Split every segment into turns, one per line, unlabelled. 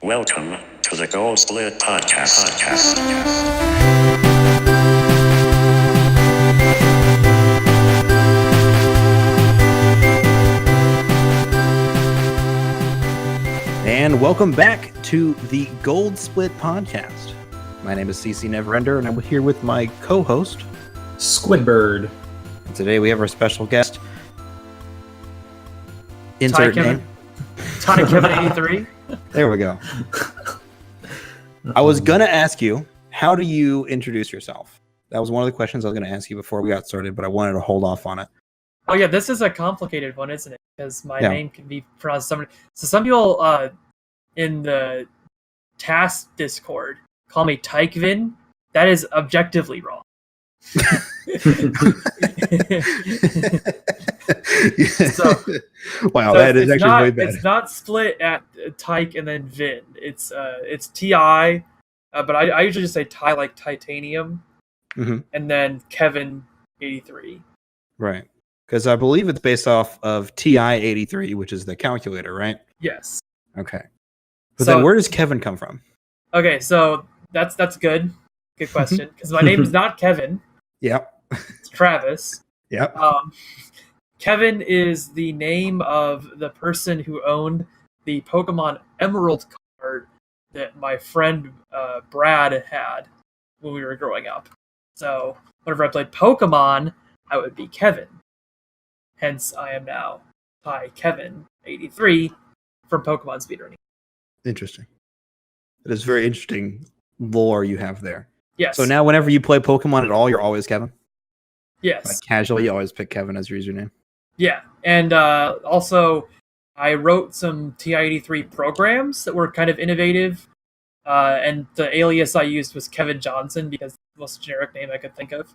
Welcome to the Gold Split Podcast.
And welcome back to the Gold Split Podcast. My name is CCNeverender, and I'm here with my co-host,
SquidBird.
And today we have our special guest. Insert name.
TiKevin83.
There we go. I was going to ask you, how do you introduce yourself? That was one of the questions I was going to ask you before we got started, but I wanted to hold off on it.
Oh yeah, this is a complicated one, isn't it? Because my name can be pronounced so some people in the TASer Discord call me TiKevin. That is objectively wrong.
Wow, that is actually way bad.
It's not split at Tyke and then Vin. It's TI, but I usually just say Ty like titanium, and then Kevin83.
Right, because I believe it's based off of TI-83, which is the calculator, right?
Yes.
Okay. But then where does Kevin come from?
Okay, so that's good. Good question. Because my name is not Kevin.
Yep.
It's Travis.
Yep.
Kevin is the name of the person who owned the Pokemon Emerald card that my friend Brad had when we were growing up. So whenever I played Pokemon, I would be Kevin. Hence, I am now TiKevin83 from Pokemon speedrunning.
Interesting. It is very interesting lore you have there.
Yes.
So now whenever you play Pokemon at all, you're always Kevin?
Yes.
Like casually, you always pick Kevin as your username?
Yeah. And also, I wrote some TI-83 programs that were kind of innovative. And the alias I used was Kevin Johnson because it's the most generic name I could think of.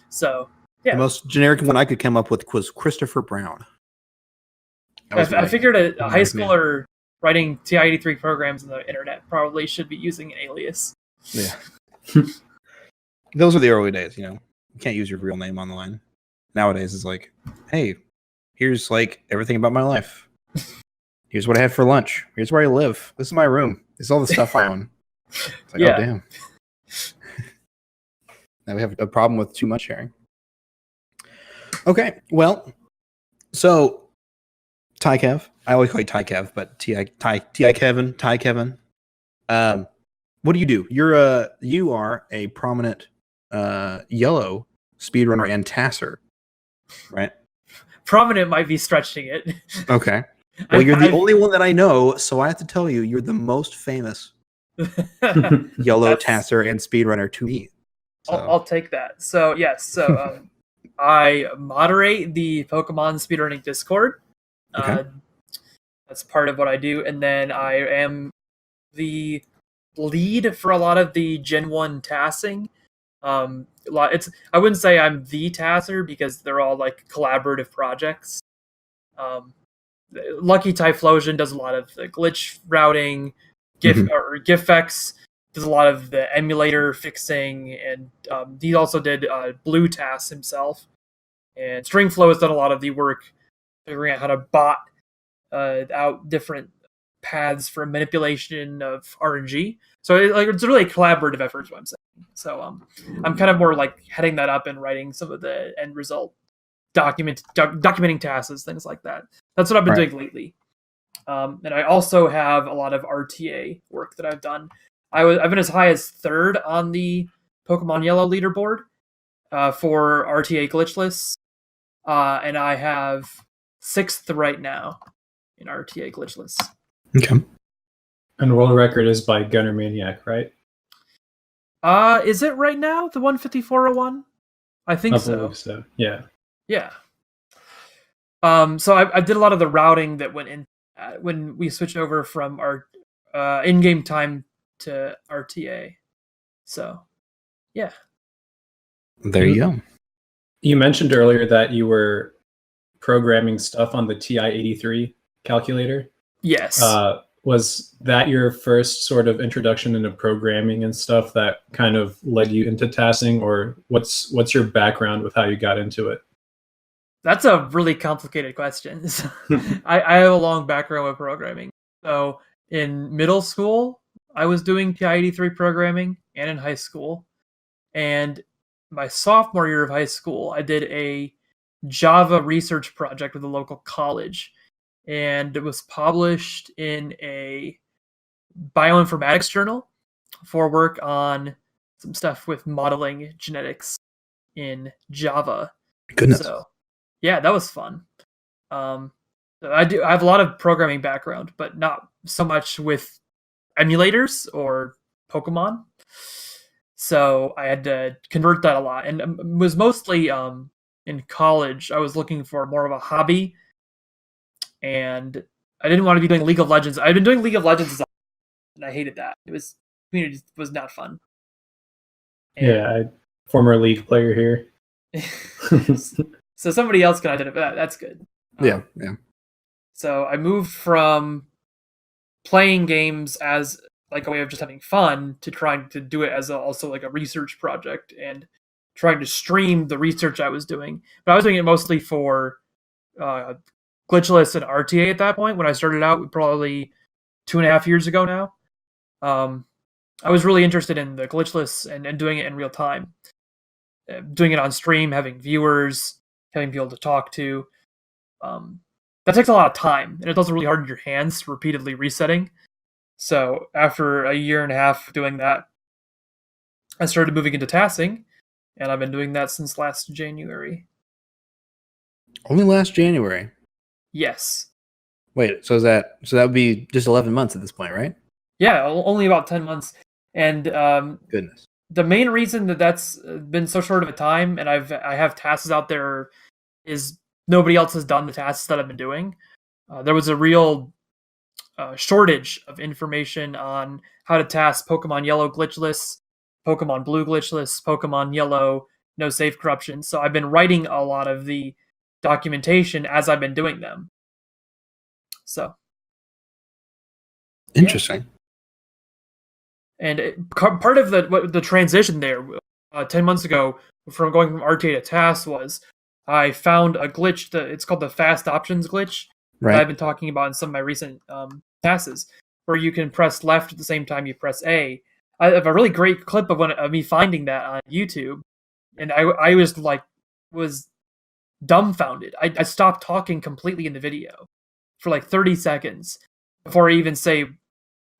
So, yeah.
The most generic one I could come up with was Christopher Brown.
I figured a high schooler writing TI-83 programs on the internet probably should be using an alias.
Yeah. Those are the early days, you know. You can't use your real name on the line. Nowadays, it's like, hey, here's like everything about my life. Here's what I had for lunch. Here's where I live. This is my room. This is all the stuff I own. It's like, oh, damn. Now we have a problem with too much sharing. Okay, well, so TiKev. I always call you TiKev, but TiKevin. What do you do? You are a prominent Yellow speedrunner and TASer, right?
Prominent might be stretching it.
Okay. Well, you're the only one that I know, so I have to tell you, you're the most famous Yellow TASer and speedrunner to me. So.
I'll take that. So yes, so I moderate the Pokemon speedrunning Discord.
Okay.
That's part of what I do, and then I am the lead for a lot of the Gen 1 tassing. I wouldn't say I'm the TASer because they're all like collaborative projects. Lucky Typhlosion does a lot of the glitch routing, GIFX does a lot of the emulator fixing, and he also did Blue TAS himself. And Stringflow has done a lot of the work figuring out how to bot out different paths for manipulation of RNG. So it's a really collaborative effort, is what I'm saying. So I'm kind of more like heading that up and writing some of the end result, documenting tasks, things like that. That's what I've been doing lately. And I also have a lot of RTA work that I've done. I've been as high as 3rd on the Pokemon Yellow leaderboard for RTA glitch lists. And I have 6th right now in RTA glitch lists.
Okay.
And world record is by Gunner Maniac, right?
Is it right now the 154.01? I think so.
believe so. Yeah.
Yeah. So I did a lot of the routing that went in when we switched over from our in-game time to RTA. So, yeah.
There you go.
You mentioned earlier that you were programming stuff on the TI-83 calculator.
Yes.
Was that your first sort of introduction into programming and stuff that kind of led you into tassing, or what's your background with how you got into it?
That's a really complicated question. I have a long background with programming. So in middle school, I was doing TI-83 programming, and in high school. And my sophomore year of high school, I did a Java research project with a local college, and it was published in a bioinformatics journal for work on some stuff with modeling genetics in Java.
Goodness.
So, yeah, that was fun. I have a lot of programming background, but not so much with emulators or Pokemon. So I had to convert that a lot, and it was mostly in college. I was looking for more of a hobby, and I didn't want to be doing League of Legends. I'd been doing League of Legends, and I hated that. Community was not fun. And
Yeah, former League player here.
so somebody else can identify that. That's good.
Yeah.
So I moved from playing games as like a way of just having fun to trying to do it as also like a research project and trying to stream the research I was doing. But I was doing it mostly for glitchless and RTA at that point when I started out, probably 2.5 years ago now. I was really interested in the glitchless and doing it in real time. Doing it on stream, having viewers, having people to talk to. That takes a lot of time, and it's also really hard in your hands, repeatedly resetting. So after 1.5 years doing that, I started moving into TASing, and I've been doing that since last January.
Only last January.
Yes.
Wait, so that would be just 11 months at this point, right?
Yeah, only about 10 months. And
Goodness.
the main reason that's been so short of a time, and I have tasks out there, is nobody else has done the tasks that I've been doing. There was a real shortage of information on how to task Pokemon Yellow glitchless, Pokemon Blue glitchless, Pokemon Yellow no safe corruption. So I've been writing a lot of the documentation as I've been doing them. So
Interesting.
And part of the transition there, 10 months ago, from going from RTA to TAS was I found a glitch it's called the fast options glitch that I've been talking about in some of my recent TASes, where you can press left at the same time you press A. I have a really great clip of me finding that on YouTube, and I was dumbfounded. I stopped talking completely in the video for like 30 seconds before I even say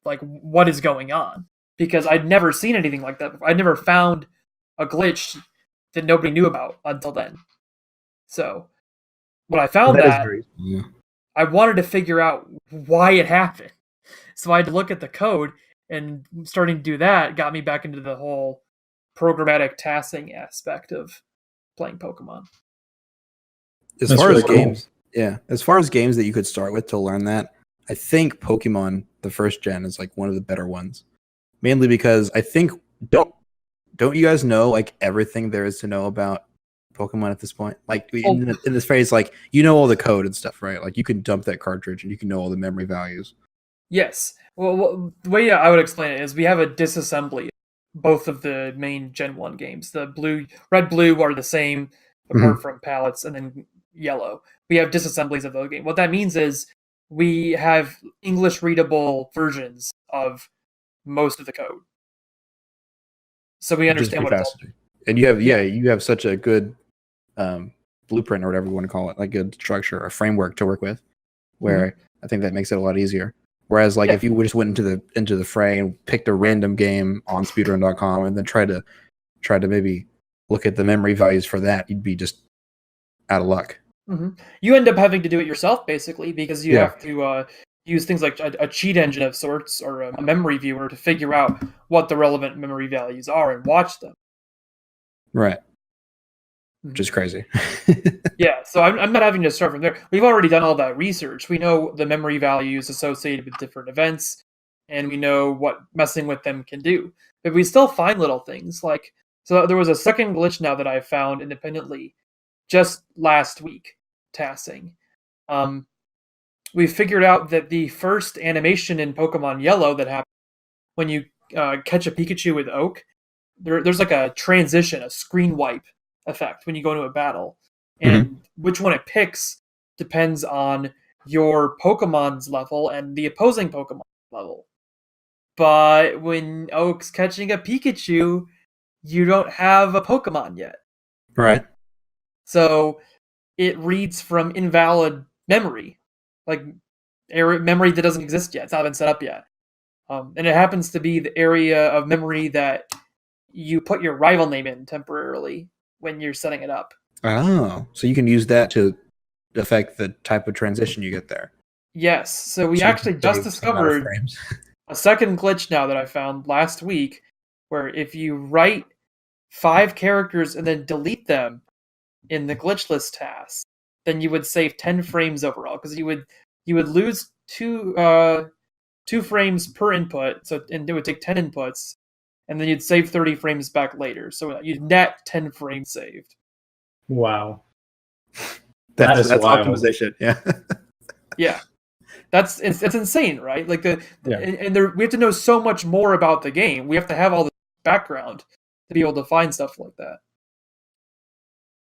like what is going on, because I'd never seen anything like that before. I'd never found a glitch that nobody knew about until then. So when I found I wanted to figure out why it happened. So I had to look at the code, and starting to do that got me back into the whole programmatic tasking aspect of playing Pokemon.
As far as games that you could start with to learn that, I think Pokemon, the first gen, is like one of the better ones. Mainly because I think don't you guys know like everything there is to know about Pokemon at this point? Like in this phase, like you know all the code and stuff, right? Like you can dump that cartridge and you can know all the memory values.
Yes. Well, the way I would explain it is we have a disassembly of both of the main Gen 1 games. The red, blue are the same apart from palettes, and then yellow. We have disassemblies of those games. What that means is we have English readable versions of most of the code. So we understand what it's all.
And you have such a good blueprint or whatever you want to call it, like good structure or framework to work with, where I think that makes it a lot easier. Whereas like if you just went into the fray and picked a random game on speedrun.com and then try to maybe look at the memory values for that, you'd be just out of luck.
You end up having to do it yourself basically, because you have to use things like a cheat engine of sorts or a memory viewer to figure out what the relevant memory values are and watch them.
Right. Which is crazy.
Yeah, so I'm not having to start from there. We've already done all that research. We know the memory values associated with different events, and we know what messing with them can do. But we still find little things like, so there was a second glitch now that I found independently just last week, tasking. We figured out that the first animation in Pokemon Yellow that happens when you catch a Pikachu with Oak, there's like a transition, a screen wipe effect when you go into a battle. And which one it picks depends on your Pokemon's level and the opposing Pokemon. level. But when Oak's catching a Pikachu, you don't have a Pokemon yet.
Right.
So it reads from invalid memory, like memory that doesn't exist yet. It's not been set up yet. And it happens to be the area of memory that you put your rival name in temporarily when you're setting it up.
Oh, so you can use that to affect the type of transition you get there.
Yes. So we
So you
actually
can
just
save some amount of
discovered
frames.
a second glitch now that I found last week, where if you write 5 characters and then delete them in the glitch list task, then you would save 10 frames overall, because you would lose two frames per input, and it would take 10 inputs, and then you'd save 30 frames back later. So you'd net 10 frames saved.
Wow.
That's
wild.
optimization. Yeah.
Yeah. It's insane, right? Like
Yeah.
and we have to know so much more about the game. We have to have all the background to be able to find stuff like that.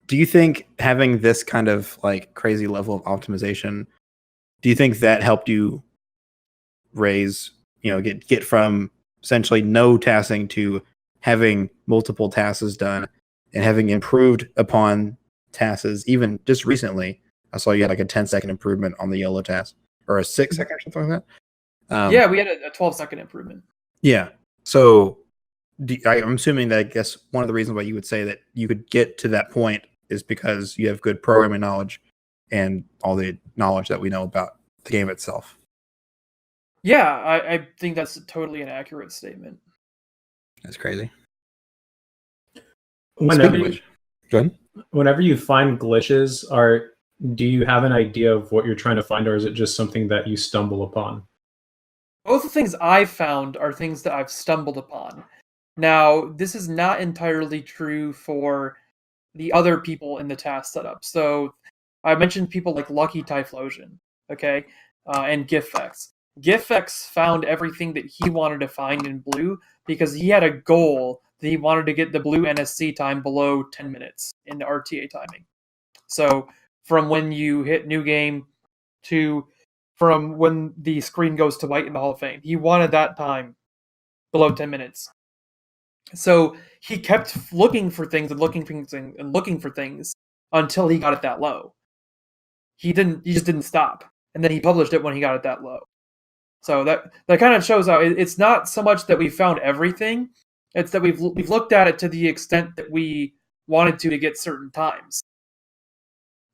Do you think having this kind of like crazy level of optimization, do you think that helped you raise, get from essentially no tasking to having multiple tasks done and having improved upon tasks? Even just recently, I saw you had like a 10-second improvement on the yellow task, or a 6-second or something like that.
Yeah, we had a 12-second improvement.
Yeah. So I'm assuming that, I guess, one of the reasons why you would say that you could get to that point is because you have good programming knowledge and all the knowledge that we know about the game itself.
Yeah, I think that's totally an accurate statement.
That's crazy.
Whenever
Speaking of which, go ahead.
whenever you find glitches, do you have an idea of what you're trying to find, or is it just something that you stumble upon?
Both the things I've found are things that I've stumbled upon. Now, this is not entirely true for the other people in the task setup. So I mentioned people like Lucky Typhlosion, okay, and Gifex. Gifex found everything that he wanted to find in blue because he had a goal that he wanted to get the blue NSC time below 10 minutes in the RTA timing. So from when you hit new game to from when the screen goes to white in the Hall of Fame, he wanted that time below 10 minutes. So he kept looking for things and looking for things and looking for things until he got it that low. He just didn't stop. And then he published it when he got it that low. So that kind of shows how it's not so much that we found everything, it's that we've looked at it to the extent that we wanted to get certain times.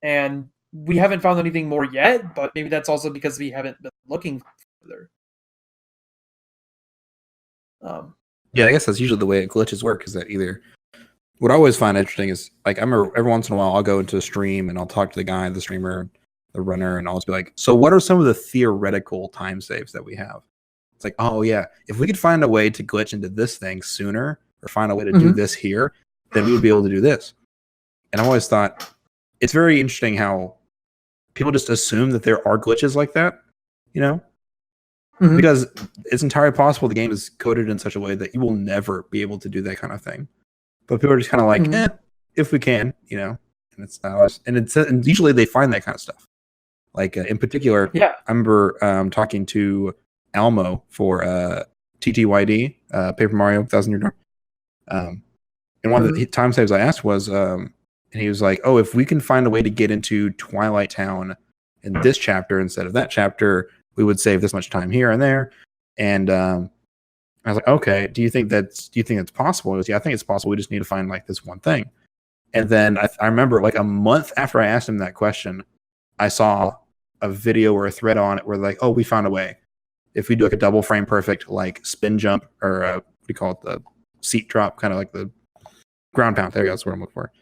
And we haven't found anything more yet, but maybe that's also because we haven't been looking further.
Yeah, I guess that's usually the way glitches work, is that either what I always find interesting is, like, I remember every once in a while I'll go into a stream and I'll talk to the guy, the streamer, the runner, and I'll just be like, so what are some of the theoretical time saves that we have? It's like, oh yeah, if we could find a way to glitch into this thing sooner, or find a way to do this here, then we would be able to do this. And I always thought it's very interesting how people just assume that there are glitches like that, because it's entirely possible the game is coded in such a way that you will never be able to do that kind of thing. But people are just kind of like, if we can, and it's not always, and usually they find that kind of stuff. Like in particular, I remember talking to Almo for TTYD, Paper Mario 1000 Year Door. And one of the time saves I asked was, and he was like, oh, if we can find a way to get into Twilight Town in this chapter instead of that chapter, we would save this much time here and there. And I was like, okay, do you think that's possible? He goes, yeah, I think it's possible. We just need to find like this one thing. And then I remember like a month after I asked him that question, I saw a video or a thread on it where like, oh, we found a way. If we do like a double frame perfect like spin jump, or what do you call it, the seat drop, kind of like the ground pound. There you go, that's what I'm looking for.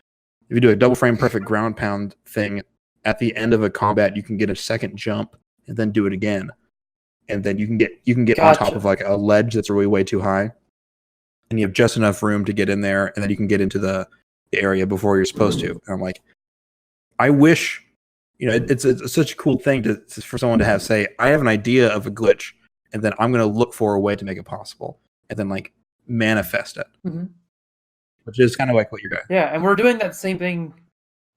If you do a double frame perfect ground pound thing at the end of a combat, you can get a second jump and then do it again. And then you can get on top of like a ledge that's really way too high. And you have just enough room to get in there, and then you can get into the area before you're supposed to. And I'm like, I wish, it's such a cool thing for someone to have say, I have an idea of a glitch, and then I'm going to look for a way to make it possible, and then like manifest it. Which is kind of like what you're doing.
Yeah, and we're doing that same thing.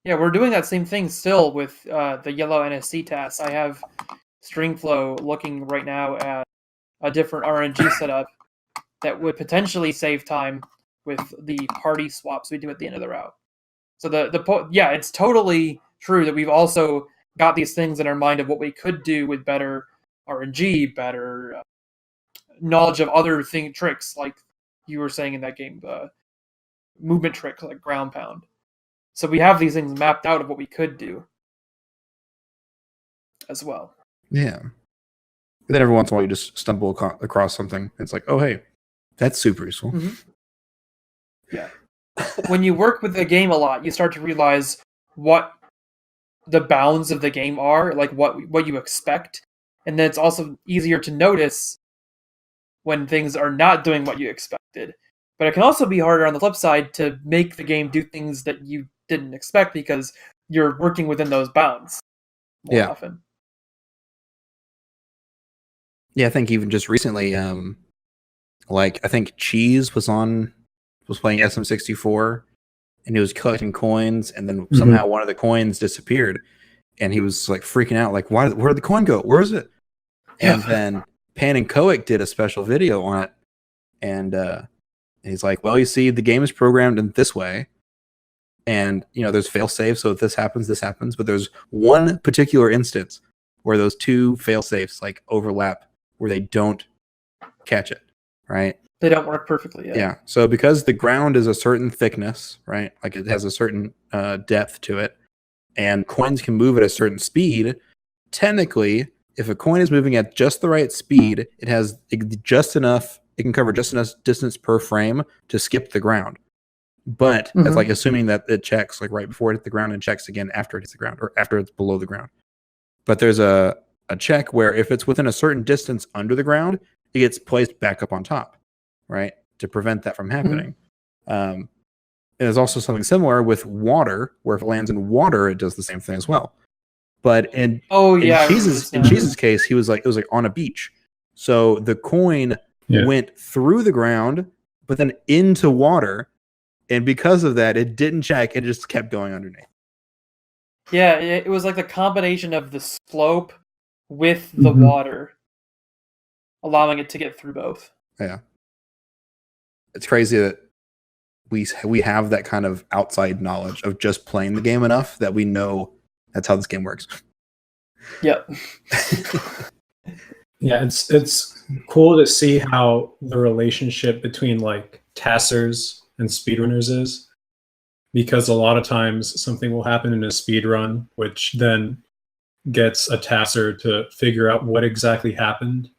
Yeah, we're doing that same thing still with the yellow NSC tasks. I have StringFlow looking right now at a different RNG setup that would potentially save time with the party swaps we do at the end of the route. So it's totally true that we've also got these things in our mind of what we could do with better RNG, better knowledge of other tricks, like you were saying in that game, movement tricks like ground pound. So we have these things mapped out of what we could do as well.
Yeah. But then every once in a while you just stumble across something. It's like, oh, hey, that's super useful.
Mm-hmm. Yeah. When you work with the game a lot, you start to realize what the bounds of the game are, like what you expect. And then it's also easier to notice when things are not doing what you expected. But it can also be harder on the flip side to make the game do things that you didn't expect because you're working within those bounds more often.
Yeah, I think even just recently, like I think Cheese was playing SM64 and he was collecting coins, and then somehow one of the coins disappeared, and he was like freaking out, like, where did the coin go? Where is it? And then Pan and Coic did a special video on it, and he's like, well, you see, the game is programmed in this way, and there's fail safe, so if this happens, but there's one particular instance where those two fail safes like overlap, where they don't catch it, right?
They don't work perfectly.
Yeah. So because the ground is a certain thickness, right? Like it has a certain depth to it, and coins can move at a certain speed. Technically, if a coin is moving at just the right speed, it has just enough. It can cover just enough distance per frame to skip the ground. But it's like assuming that it checks like right before it hits the ground and checks again after it hits the ground or after it's below the ground. But there's a check where if it's within a certain distance under the ground, it gets placed back up on top, right? To prevent that from happening. And there's also something similar with water, where if it lands in water, it does the same thing as well. But in Cheese's case, it was like on a beach. So the coin went through the ground, but then into water. And because of that, it didn't check. It just kept going underneath.
Yeah, it was like the combination of the slope with the water, allowing it to get through both.
Yeah. It's crazy that we have that kind of outside knowledge of just playing the game enough that we know that's how this game works.
Yep.
Yeah, it's cool to see how the relationship between like TASers and speedrunners is, because a lot of times something will happen in a speedrun, which then gets a TASer to figure out what exactly happened,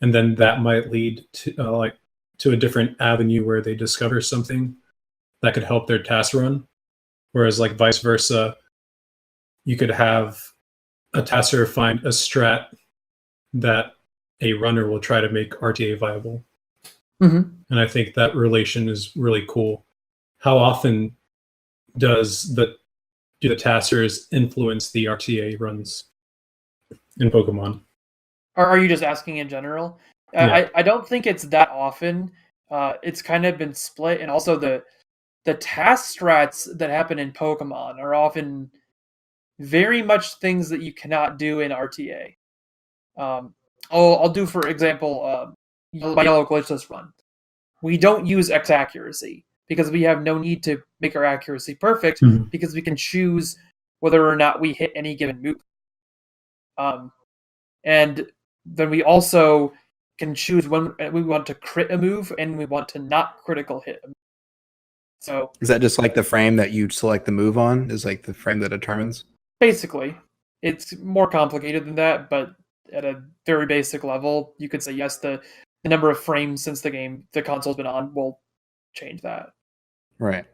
and then that might lead to to a different avenue where they discover something that could help their TAS run. Whereas like vice versa, you could have a TASer find a strat that a runner will try to make RTA viable. And I think that relation is really cool. How often do the TASers influence the RTA runs in Pokemon?
Are you just asking in general? I don't think it's that often. It's kind of been split, and also the TAS strats that happen in Pokemon are often very much things that you cannot do in RTA. I'll do, for example, my Yellow glitchless run. We don't use X accuracy because we have no need to make our accuracy perfect, because we can choose whether or not we hit any given move. And then we also can choose when we want to crit a move and we want to not critical hit a move. So
is that just like the frame that you select the move on is like the frame that determines?
Basically, it's more complicated than that, but at a very basic level, you could say yes, the number of frames since the console's been on will change that.
Right.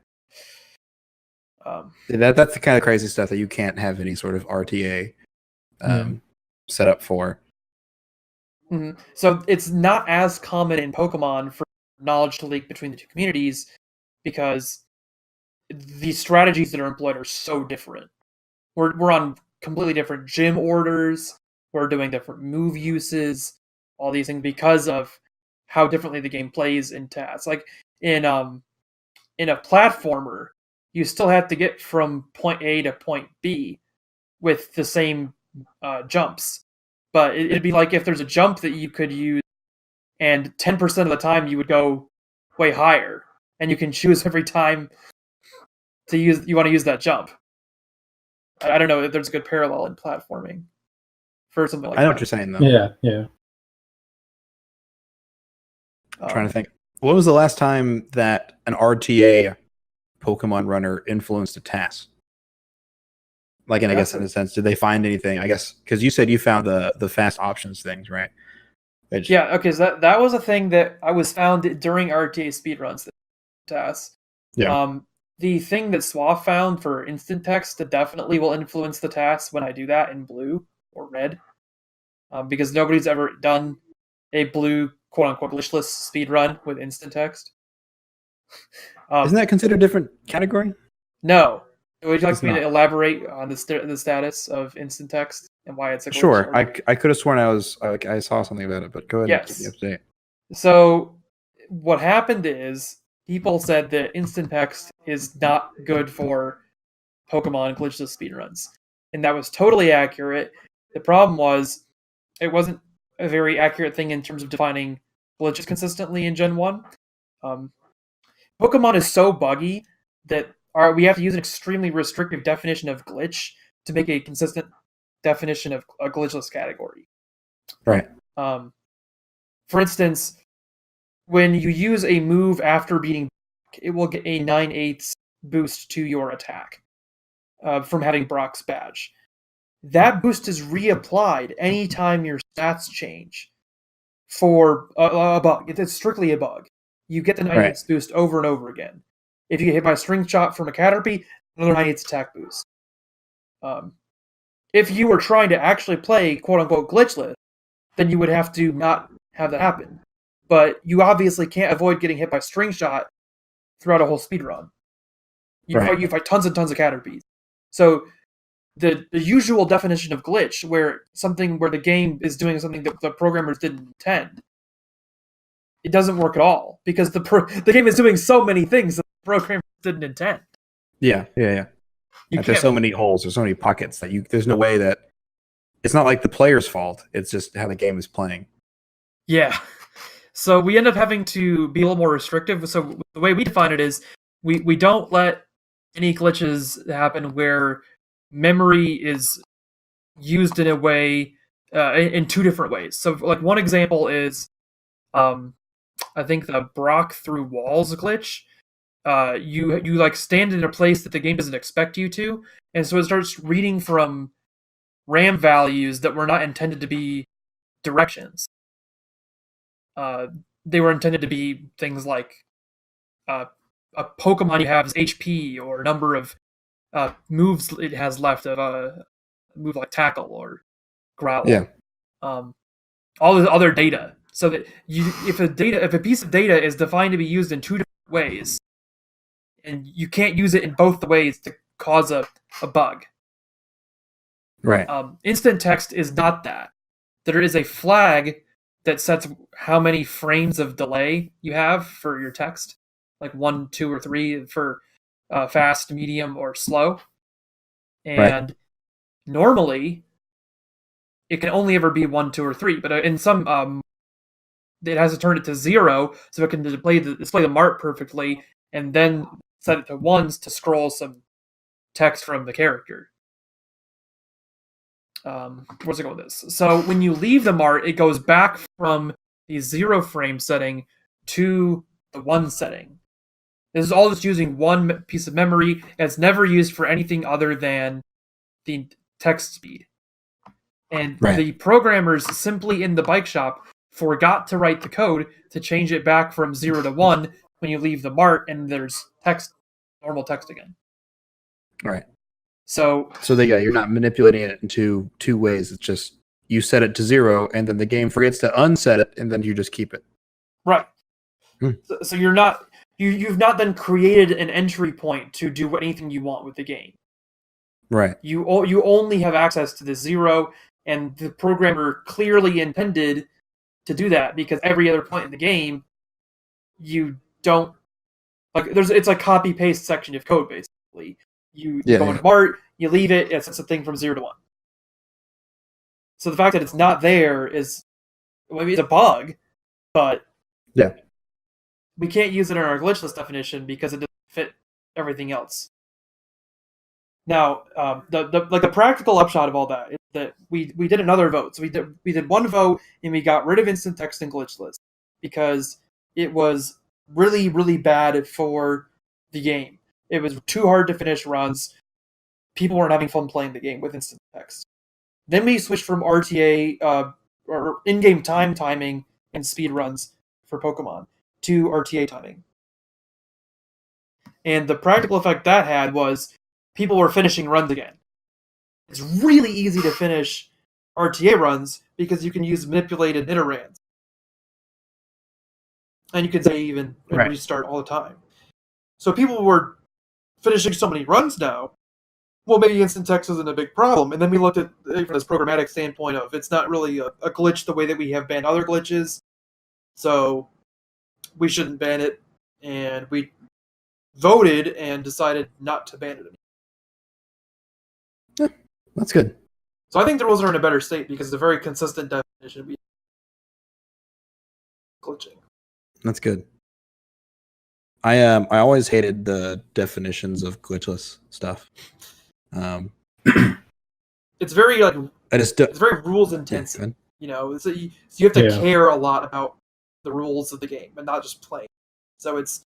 That's the kind of crazy stuff that you can't have any sort of RTA set up for.
So it's not as common in Pokemon for knowledge to leak between the two communities, because the strategies that are employed are so different. We're on completely different gym orders. We're doing different move uses, all these things, because of how differently the game plays in TAS. Like in a platformer, you still have to get from point A to point B with the same jumps. But it'd be like if there's a jump that you could use and 10% of the time you would go way higher, and you can choose every time you want to use that jump. I don't know if there's a good parallel in platforming for something like
I know
that.
what you're saying though.
Yeah.
I'm trying to think. When was the last time that an RTA Pokemon runner influenced a task? Like, and I guess in a sense, did they find anything? I guess because you said you found the fast options things, right?
Yeah. Okay. So that was a thing that I was found during RTA speedruns. TAS.
Yeah.
The thing that Swaff found for instant text that definitely will influence the TAS when I do that in blue or red, because nobody's ever done a blue quote-unquote glitchless speedrun with instant text.
Isn't that considered a different category?
No. Would you like
It's
me
not.
to elaborate on the status of instant text and why it's a glitch?
Sure. I could have sworn I saw something about it, but go ahead and
Yes.
keep me up to date.
So what happened is people said that instant text is not good for Pokemon glitchless speedruns. And that was totally accurate. The problem was it wasn't a very accurate thing in terms of defining glitches consistently in Gen 1. Pokemon is so buggy that we have to use an extremely restrictive definition of glitch to make a consistent definition of a glitchless category.
Right.
For instance, when you use a move after beating, it will get a 9/8 boost to your attack from having Brock's badge. That boost is reapplied anytime your stats change for a bug. It's strictly a bug. You get the 9/8 boost over and over again. If you get hit by a string shot from a Caterpie, another 9/8 attack boost. If you were trying to actually play quote-unquote glitchless, then you would have to not have that happen. But you obviously can't avoid getting hit by string shot throughout a whole speedrun. You fight tons and tons of Caterpies. So the usual definition of glitch, where the game is doing something that the programmers didn't intend, it doesn't work at all because the game is doing so many things that the programmers didn't intend.
Yeah. There's so many holes, there's so many pockets that there's no way that it's not like the player's fault. It's just how the game is playing.
Yeah. So we end up having to be a little more restrictive. So the way we define it is we don't let any glitches happen where memory is used in a way in two different ways. So like one example is I think the Brock through walls glitch. You like stand in a place that the game doesn't expect you to, and so it starts reading from RAM values that were not intended to be directions. They were intended to be things like a Pokemon you have's HP or number of moves it has left of a move like Tackle or Growl.
Yeah.
All this other data. So that if a piece of data is defined to be used in two different ways, and you can't use it in both the ways to cause a bug.
Right.
Instant text is not that. There is a flag that sets how many frames of delay you have for your text, like 1, 2, or 3 for fast, medium, or slow. And normally, it can only ever be 1, 2, or 3. But in some, it has to turn it to 0 so it can display the mark perfectly, and then set it to 1s to scroll some text from the character. Where's it going with this? So when you leave the mart, it goes back from the 0 frame setting to the 1 setting. This is all just using one piece of memory, and it's never used for anything other than the text speed. And the programmers simply in the bike shop forgot to write the code to change it back from 0 to 1 when you leave the mart and there's normal text again.
Right.
So
you're not manipulating it in two ways. It's just you set it to 0, and then the game forgets to unset it, and then you just keep it.
Right. So you're not you've not then created an entry point to do anything you want with the game.
Right.
You only have access to the 0, and the programmer clearly intended to do that because every other point in the game, you don't it's like copy paste section of code basically. You go into Mart, you leave it, it sets a thing from 0 to 1. So the fact that it's not there is maybe it's a bug, but
Yeah.
we can't use it in our glitchless definition because it doesn't fit everything else. Now, the practical upshot of all that is that we did another vote. So we did one vote and we got rid of instant text and glitchless because it was really, really bad for the game. It was too hard to finish runs. People weren't having fun playing the game with instant text. Then we switched from RTA or in-game timing and speed runs for Pokemon to RTA timing. And the practical effect that had was people were finishing runs again. It's really easy to finish RTA runs because you can use manipulated iterans. And you can save and restart all the time. So people were finishing so many runs now, well, maybe instant text isn't a big problem. And then we looked at it from this programmatic standpoint of it's not really a glitch the way that we have banned other glitches. So we shouldn't ban it. And we voted and decided not to ban it anymore.
Yeah, that's good.
So I think the rules are in a better state because it's a very consistent definition of glitching.
That's good. I always hated the definitions of glitchless stuff.
It's very it's very rules intensive. So you have to care a lot about the rules of the game and not just playing. So it's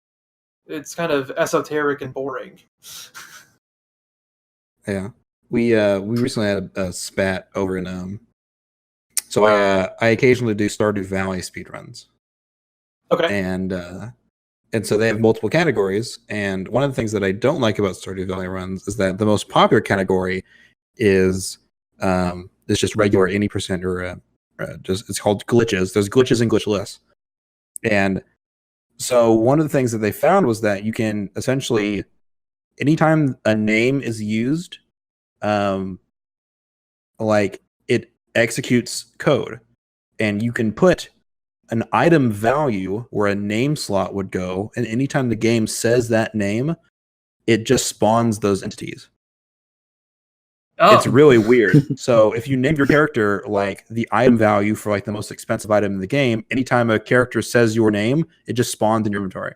kind of esoteric and boring.
Yeah. We recently had a spat over in so I occasionally do Stardew Valley speedruns.
Okay.
And so they have multiple categories, and one of the things that I don't like about Stardew Valley runs is that the most popular category is just regular 80% or it's called glitches. There's glitches and glitchless. And so one of the things that they found was that you can essentially, anytime a name is used, like it executes code, and you can put an item value where a name slot would go, and anytime the game says that name, it just spawns those entities. Oh. It's really weird. So if you name your character like the item value for like the most expensive item in the game, anytime a character says your name, it just spawns in your inventory.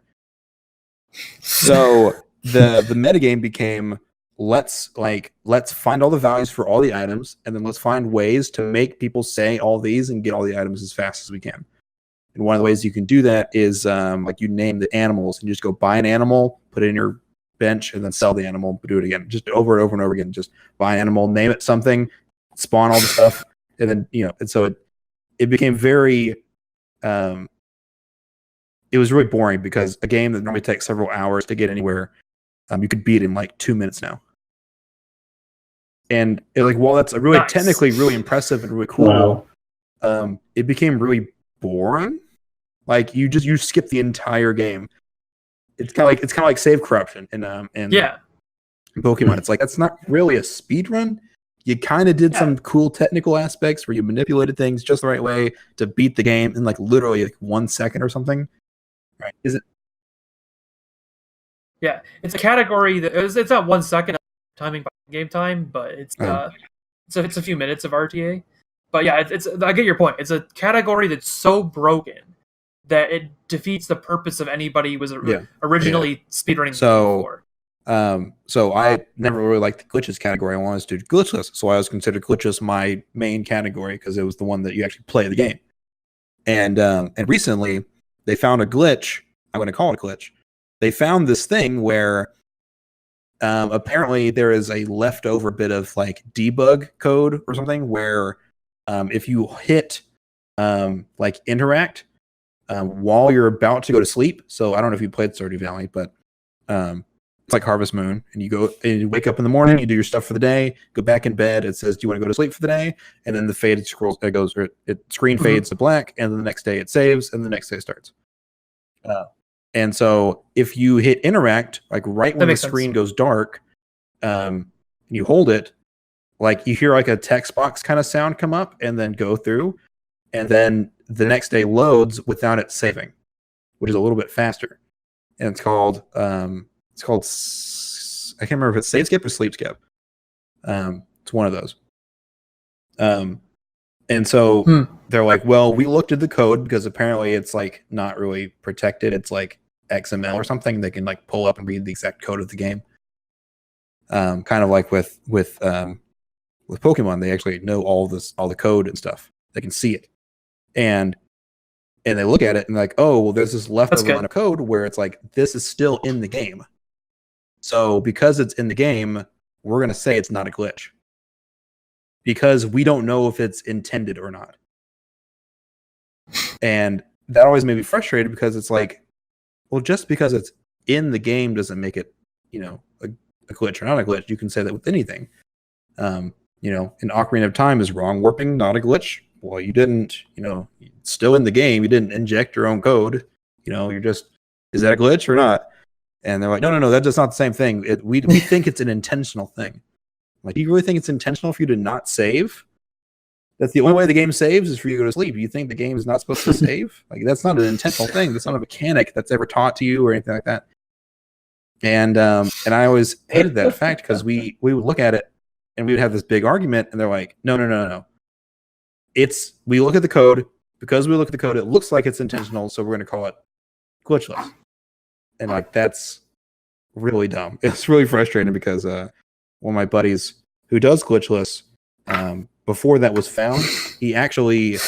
So the metagame became let's find all the values for all the items, and then let's find ways to make people say all these and get all the items as fast as we can. And one of the ways you can do that is like you name the animals and you just go buy an animal, put it in your bench, and then sell the animal, do it again, just over and over and over again. Just buy an animal, name it something, spawn all the stuff, and then and so it became very it was really boring because a game that normally takes several hours to get anywhere, you could beat in like 2 minutes now. And while that's really technically really impressive and really cool, it became really boring. Like you skip the entire game. It's kind of like save corruption in Pokemon. It's like that's not really a speed run. You kind of did some cool technical aspects where you manipulated things just the right way to beat the game in like literally like 1 second or something. Right? Is it?
Yeah, it's a category that it's not 1 second timing by game time, but it's a few minutes of RTA. But yeah, it's I get your point. It's a category that's so broken that it defeats the purpose of anybody who was originally speedrunning before.
So I never really liked the glitches category. I wanted to do glitchless, so I always considered glitchless my main category because it was the one that you actually play the game. And recently they found a glitch. I'm going to call it a glitch. They found this thing where apparently there is a leftover bit of like debug code or something where if you hit like interact while you're about to go to sleep. So I don't know if you played Stardew Valley, but it's like Harvest Moon, and you go and you wake up in the morning, you do your stuff for the day, go back in bed. It says, "Do you want to go to sleep for the day?" And then the fade scrolls. Screen fades to black, and then the next day it saves, and the next day starts. And so if you hit interact, like right when the screen goes dark, and you hold it, like you hear like a text box kind of sound come up and then go through, and then the next day loads without it saving, which is a little bit faster. And it's called I can't remember if it's save skip or sleep skip. It's one of those. And so they're like, well, we looked at the code because apparently it's like not really protected. It's like XML or something. They can like pull up and read the exact code of the game. Kind of like with Pokemon, they actually know all the code and stuff. They can see it, and they look at it and like, oh, well, there's this leftover line of code where it's like this is still in the game. So because it's in the game, we're gonna say it's not a glitch because we don't know if it's intended or not. And that always made me frustrated because it's like, well, just because it's in the game doesn't make it, a glitch or not a glitch. You can say that with anything. An Ocarina of Time is wrong warping, not a glitch. Well, you didn't, it's still in the game. You didn't inject your own code. You're just, is that a glitch or not? And they're like, no, that's not the same thing. We think it's an intentional thing. Like, do you really think it's intentional for you to not save? That's the only way the game saves is for you to go to sleep. You think the game is not supposed to save? Like, that's not an intentional thing. That's not a mechanic that's ever taught to you or anything like that. And I always hated that fact because we would look at it and we would have this big argument, and they're like, no. We look at the code. Because we look at the code, it looks like it's intentional, so we're going to call it glitchless. And like, that's really dumb. It's really frustrating because one of my buddies who does glitchless, before that was found, he actually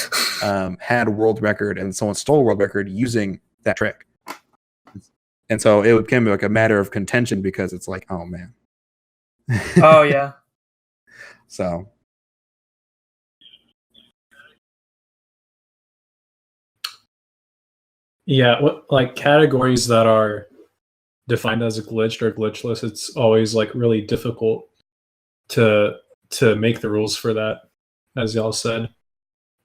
had a world record, and someone stole a world record using that trick. And so it became like a matter of contention because it's like, oh man.
Oh yeah.
So.
Yeah, like categories that are defined as a glitched or glitchless, it's always like really difficult to make the rules for that, as y'all said.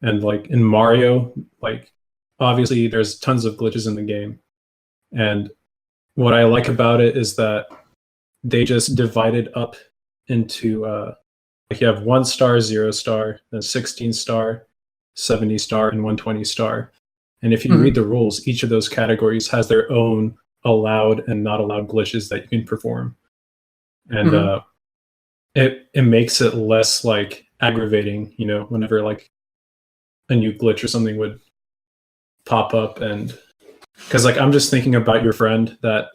And like in Mario, like obviously there's tons of glitches in the game. And what I like about it is that they just divide it up into like you have 1 star, 0 star, then 16 star, 70 star, and 120 star. And if you read the rules, each of those categories has their own allowed and not allowed glitches that you can perform. And it makes it less like aggravating, whenever like a new glitch or something would pop up. And because like I'm just thinking about your friend that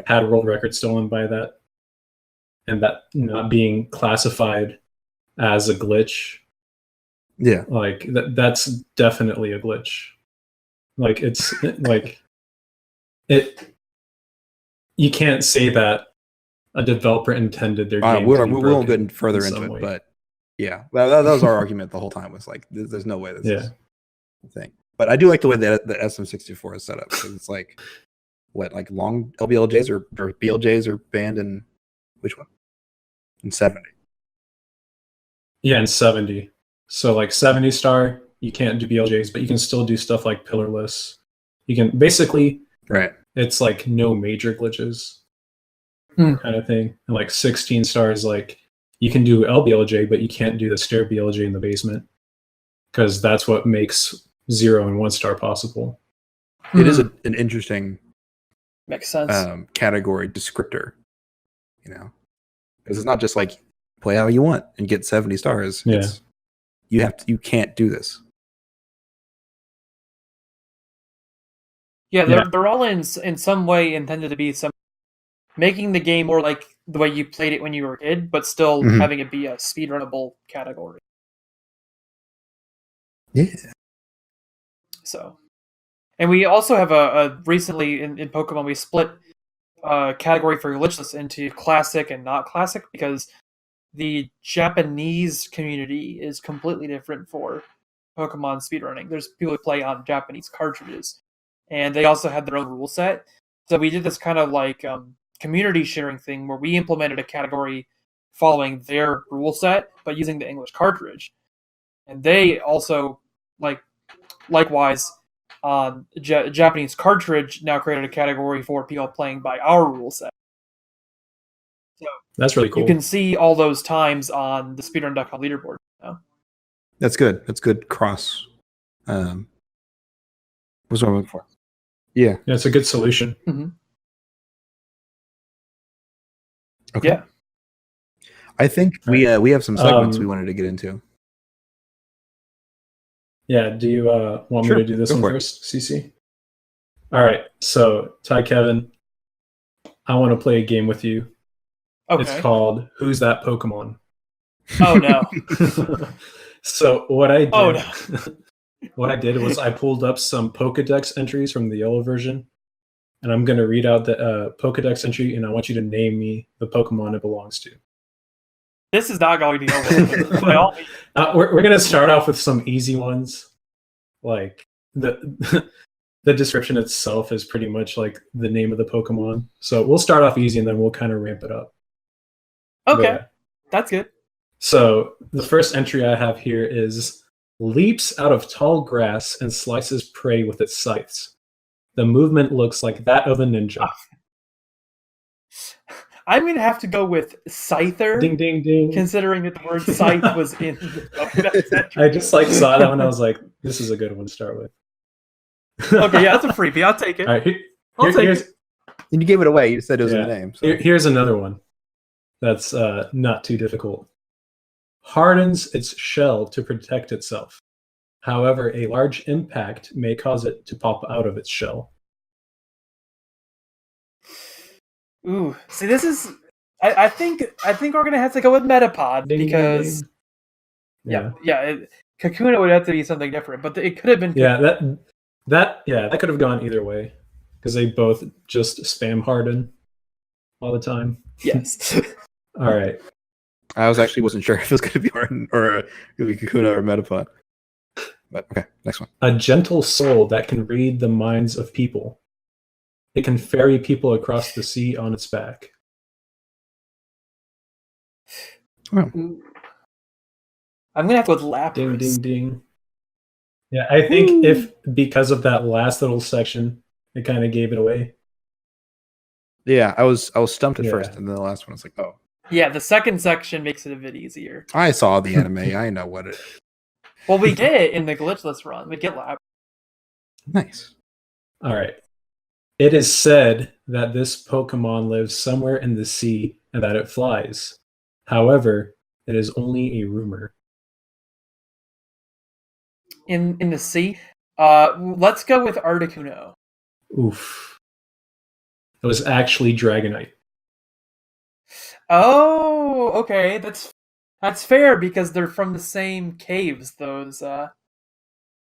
had world record stolen by that, and that not being classified as a glitch.
Yeah.
Like that's definitely a glitch. Like it's like it. You can't say that a developer intended their game.
We won't get further into it, but yeah, that was our argument the whole time. Was like, there's no way this is a thing. But I do like the way that the SM64 is set up because it's like, like long LBLJs or BLJs are banned in which one? In 70.
Yeah, in 70. So like 70 star, you can't do BLJs, but you can still do stuff like pillarless. You can basically, it's like no major glitches kind of thing. And like 16 stars, like you can do LBLJ, but you can't do the stair BLJ in the basement because that's what makes 0 and 1 star possible.
It is an interesting
makes sense
category descriptor, because it's not just like play how you want and get 70 stars.
Yeah.
You can't do this.
Yeah, they're all in some way intended to be making the game more like the way you played it when you were a kid, but still having it be a speedrunnable category.
Yeah.
So, and we also have a recently in Pokemon we split category for glitchless into classic and not classic because the Japanese community is completely different for Pokemon speedrunning. There's people who play on Japanese cartridges, and they also have their own rule set. So we did this kind of like community sharing thing where we implemented a category following their rule set, but using the English cartridge. And they also, likewise, Japanese cartridge now created a category for people playing by our rule set. So
that's really cool.
You can see all those times on the speedrun.com leaderboard now.
That's good. That's good cross. What's what I'm looking for? Yeah.
Yeah, it's a good solution.
Mm-hmm.
Okay.
Yeah.
I think we have some segments we wanted to get into.
Yeah, do you want
Sure,
me to do this
go
one
for it.
first, CC? All right, so TiKevin, I want to play a game with you.
Okay.
It's called Who's That Pokemon?
Oh no.
So what I did,
Oh no.
what I did was I pulled up some Pokedex entries from the yellow version, and I'm going to read out the Pokedex entry, and I want you to name me the Pokemon it belongs to.
This is not going to go well. By all means.
We're going to start off with some easy ones, like the the description itself is pretty much like the name of the Pokemon. So we'll start off easy, and then we'll kind of ramp it up.
Okay,
But,
that's good.
so the first entry I have here is leaps out of tall grass and slices prey with its scythes. The movement looks like that of a ninja.
I'm gonna have to go with Scyther,
Ding ding ding.
considering that the word scythe was in the Pokédex entry.
I just like saw that one. I was like, this is a good one to start with.
Okay, yeah, that's a freebie. I'll take it.
All right,
I'll take
here's,
it.
And you gave it away. You said it was
Yeah.
a name. So.
here's another one that's not too difficult. Hardens its shell to protect itself. However, a large impact may cause it to pop out of its shell.
Ooh, see, this is. I think we're gonna have to go with Metapod
Ding, ding,
because
ding.
Kakuna would have to be something different, but it could have been.
Yeah, that could have gone either way because they both just spam harden all the time.
Yes.
All right.
I wasn't sure if it was going to be Martin or it would be Kakuna or Metapod. But okay, next one.
A gentle soul that can read the minds of people. It can ferry people across the sea on its back.
Ooh. I'm gonna have to go with Lapras.
Ding, ding, ding. Yeah, I think if because of that last little section, it kind of gave it away.
Yeah, I was stumped at
Yeah.
first, and then the last one I was like, oh,
Yeah, the second section makes it a bit easier.
I saw the anime. I know what it.
Well, we get it in the glitchless run. We get Lapras.
Nice.
All right. It is said that this Pokemon lives somewhere in the sea and that it flies. However, it is only a rumor.
In the sea. Let's go with Articuno.
Oof. It was actually Dragonite.
Oh, okay. That's fair because they're from the same caves. Those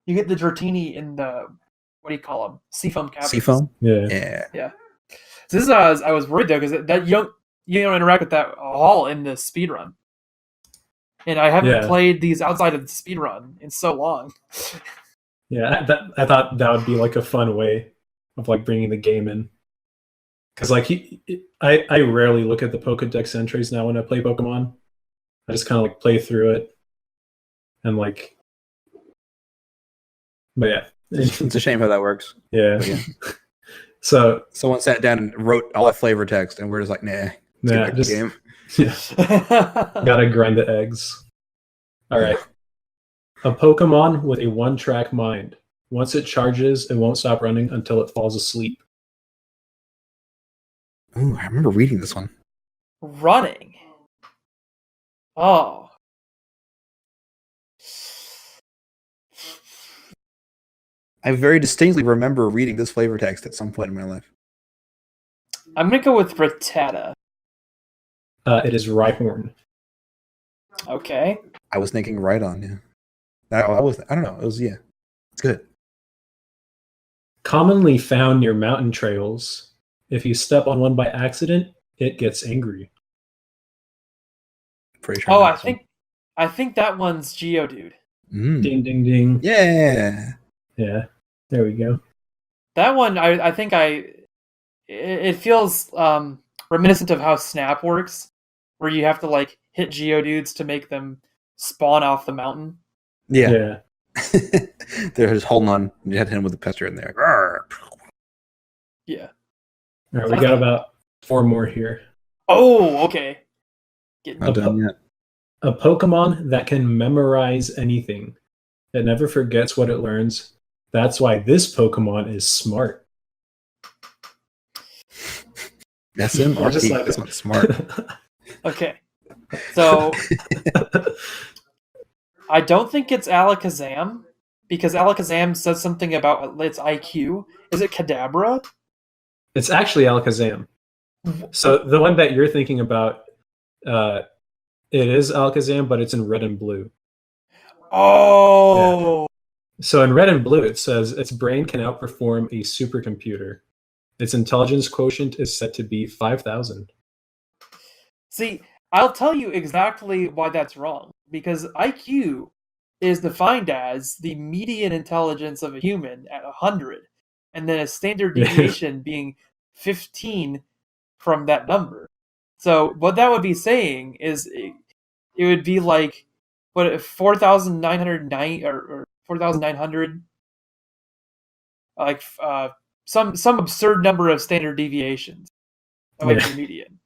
you get the Dratini in the what do you call them? Seafoam caverns.
Seafoam?
Yeah.
Yeah.
So this is I was worried though because that you don't interact with that all in the speedrun. And I haven't played these outside of the speedrun in so long.
Yeah, I thought that would be like a fun way of like bringing the game in. Because like I rarely look at the Pokedex entries now when I play Pokemon. I just kind of like play through it and like, but yeah,
It's a shame how that works.
yeah.
But yeah.
So
Someone sat down and wrote all that flavor text, and we're just like, nah.
yeah,
Just game.
gotta grind the eggs. All right, a Pokemon with a one-track mind. Once it charges, it won't stop running until it falls asleep.
Ooh, I remember reading this one.
Running. Oh.
I very distinctly remember reading this flavor text at some point in my life.
I'm gonna go with Rattata.
It is Rhyhorn.
Okay.
I was thinking right on, yeah. I don't know. It was, yeah. It's good.
Commonly found near mountain trails. If you step on one by accident, it gets angry.
Pretty sure.
Oh,
I know
I
this one.
think that one's Geodude.
Mm.
Ding, ding, ding.
Yeah.
Yeah, there we go.
That one, I think it feels reminiscent of how Snap works, where you have to like hit Geodudes to make them spawn off the mountain.
Yeah. They're just holding on. You had to hit him with a pester in there.
Yeah.
All right, we got about 4 more here.
Oh, okay.
Not done yet.
A Pokemon that can memorize anything. It never forgets what it learns. That's why this Pokemon is smart.
SMRT.
Just like
This one's smart.
Okay. So I don't think it's Alakazam, Because Alakazam says something about its IQ. Is it Kadabra?
It's actually Alakazam. So the one that you're thinking about, it is Alakazam, but it's in red and blue.
Oh.
So in red and blue, it says its brain can outperform a supercomputer. Its intelligence quotient is set to be 5,000.
See, I'll tell you exactly why that's wrong. Because IQ is defined as the median intelligence of a human at 100, and then a standard deviation being 15 from that number. So what that would be saying is it would be like, what, 4,909 or 4,900, like some absurd number of standard deviations away from the median,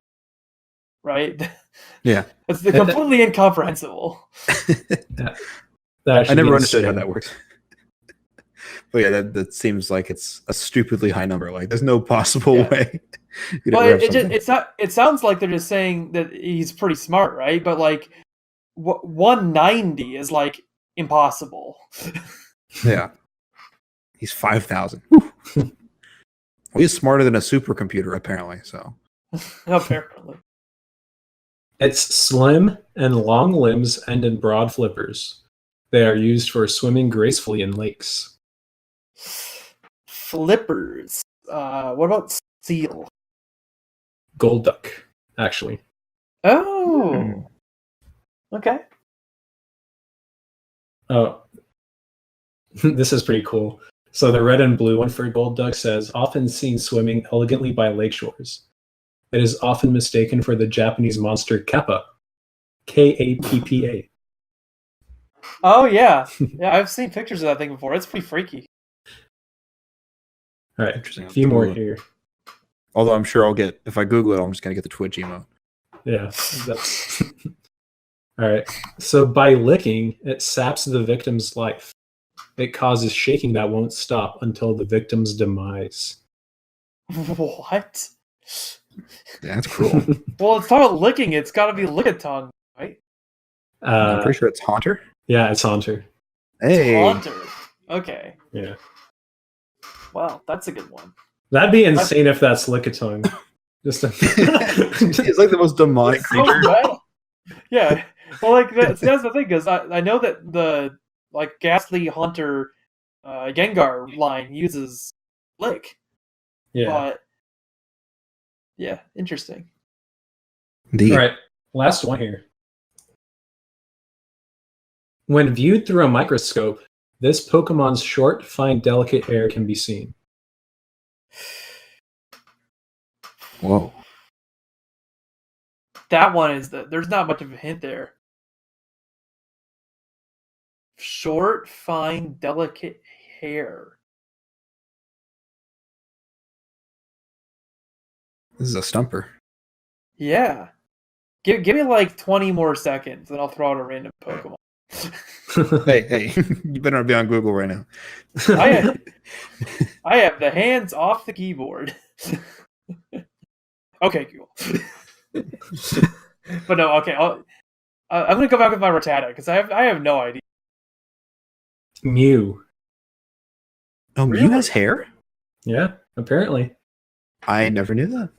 right?
Yeah.
It's completely incomprehensible.
I never understood how that works. But yeah, that seems like it's a stupidly high number. Like, there's no possible way.
Well, it sounds like they're just saying that he's pretty smart, right? But like, 190 is like impossible.
Yeah, he's 5,000. Well, he's smarter than a supercomputer, apparently. So
apparently,
it's slim and long limbs end in broad flippers. They are used for swimming gracefully in lakes.
Flippers. What about seal?
Gold duck, actually.
Oh. Okay.
Oh, this is pretty cool. So the red and blue one for gold duck says, often seen swimming elegantly by lake shores. It is often mistaken for the Japanese monster Kappa. Kappa.
Oh, yeah. Yeah, I've seen pictures of that thing before. It's pretty freaky.
All right,
Interesting.
a few more here.
Although I'm sure if I Google it, I'm just going to get the Twitch emote.
Yeah. All right. So by licking, it saps the victim's life. It causes shaking that won't stop until the victim's demise.
What?
Yeah, that's cruel.
Well, it's talking about licking. It's got to be Lickitung, right?
I'm pretty sure it's Haunter.
Yeah, it's Haunter.
Hey.
Haunter. Okay.
Yeah.
Wow, that's a good one.
That'd be insane if that's Lickitung.
It's like the most demonic creature.
Yeah. Well, like that's the thing, because I know that the Ghastly Haunter Gengar line uses Lick.
Yeah.
But yeah, interesting.
Indeed.
All right, last one here. When viewed through a microscope, this Pokemon's short, fine, delicate hair can be seen.
Whoa.
That one is there's not much of a hint there. Short, fine, delicate hair.
This is a stumper.
Yeah. Give me like 20 more seconds, and I'll throw out a random Pokemon.
Hey, you better not be on Google right now.
I have the hands off the keyboard. Okay, cool. But no, okay. I'm gonna go back with my Rattata because I have no idea.
Mew.
Oh,
Really?
Mew has hair?
Yeah, apparently.
I never knew that.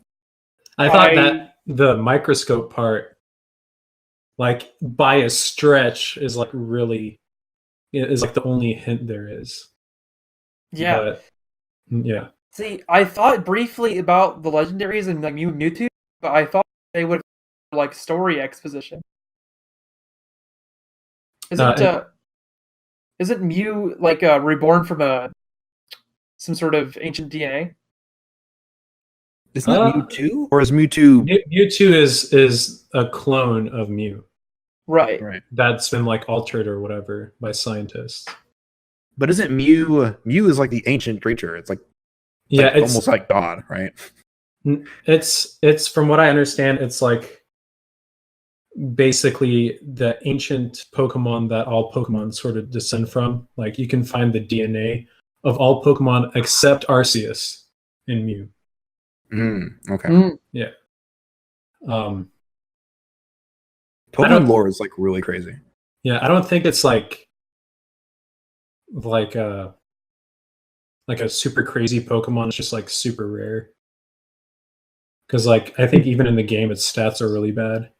I thought that the microscope part, like by a stretch, is like really is like the only hint there is.
Yeah.
But, yeah.
See, I thought briefly about the legendaries and like Mewtwo, but I thought they would like story exposition. Isn't Mew like reborn from some sort of ancient DNA?
Isn't that Mewtwo? Or is Mewtwo...
Mewtwo is a clone of Mew.
Right.
That's been like altered or whatever by scientists.
But isn't Mew is like the ancient creature? It's like it's almost like God, right?
It's from what I understand, it's like basically the ancient Pokemon that all Pokemon sort of descend from. Like you can find the DNA of all Pokemon except Arceus in Mew.
Okay.
Yeah.
Pokemon lore is like really crazy.
Yeah, I don't think it's like like a super crazy Pokemon is just like super rare. Because like I think even in the game, its stats are really bad.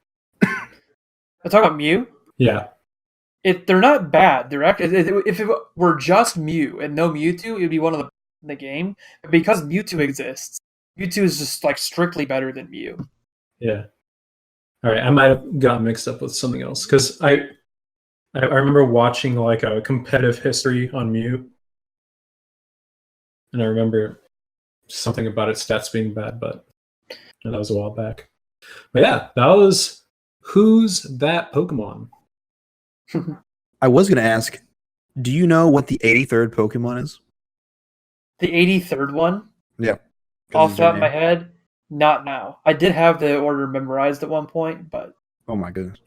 I talk about Mew.
Yeah,
They're not bad. They're actually, if it were just Mew and no Mewtwo, it'd be one of the game. But because Mewtwo exists, Mewtwo is just like strictly better than Mew.
yeah. All right, I might have gotten mixed up with something else because I remember watching like a competitive history on Mew, and I remember something about its stats being bad, but that was a while back. But yeah, that was Who's That Pokemon?
I was going to ask, do you know what the 83rd Pokemon is?
The 83rd one,
Yeah.
off the top of my head, not now. I did have the order memorized at one point, but
Oh my goodness.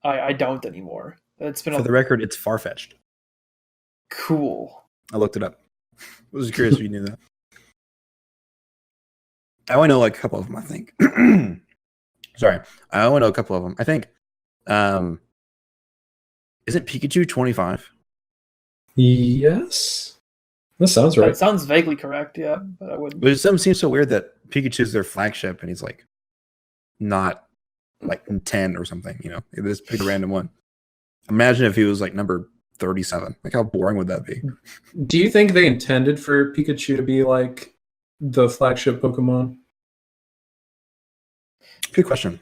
I don't anymore. It's been
For the record, it's Farfetch'd.
cool.
I looked it up. I was curious if you knew that. I only know like a couple of them, I think. Sorry. I only know a couple of them. I think, isn't Pikachu 25?
Yes, that sounds right.
That sounds vaguely correct, yeah, but I wouldn't.
But it seems so weird that Pikachu's their flagship and he's like not like in 10 or something, you know? They just pick a random one. Imagine if he was like number 37. Like how boring would that be?
Do you think they intended for Pikachu to be like the flagship Pokemon?
Good question.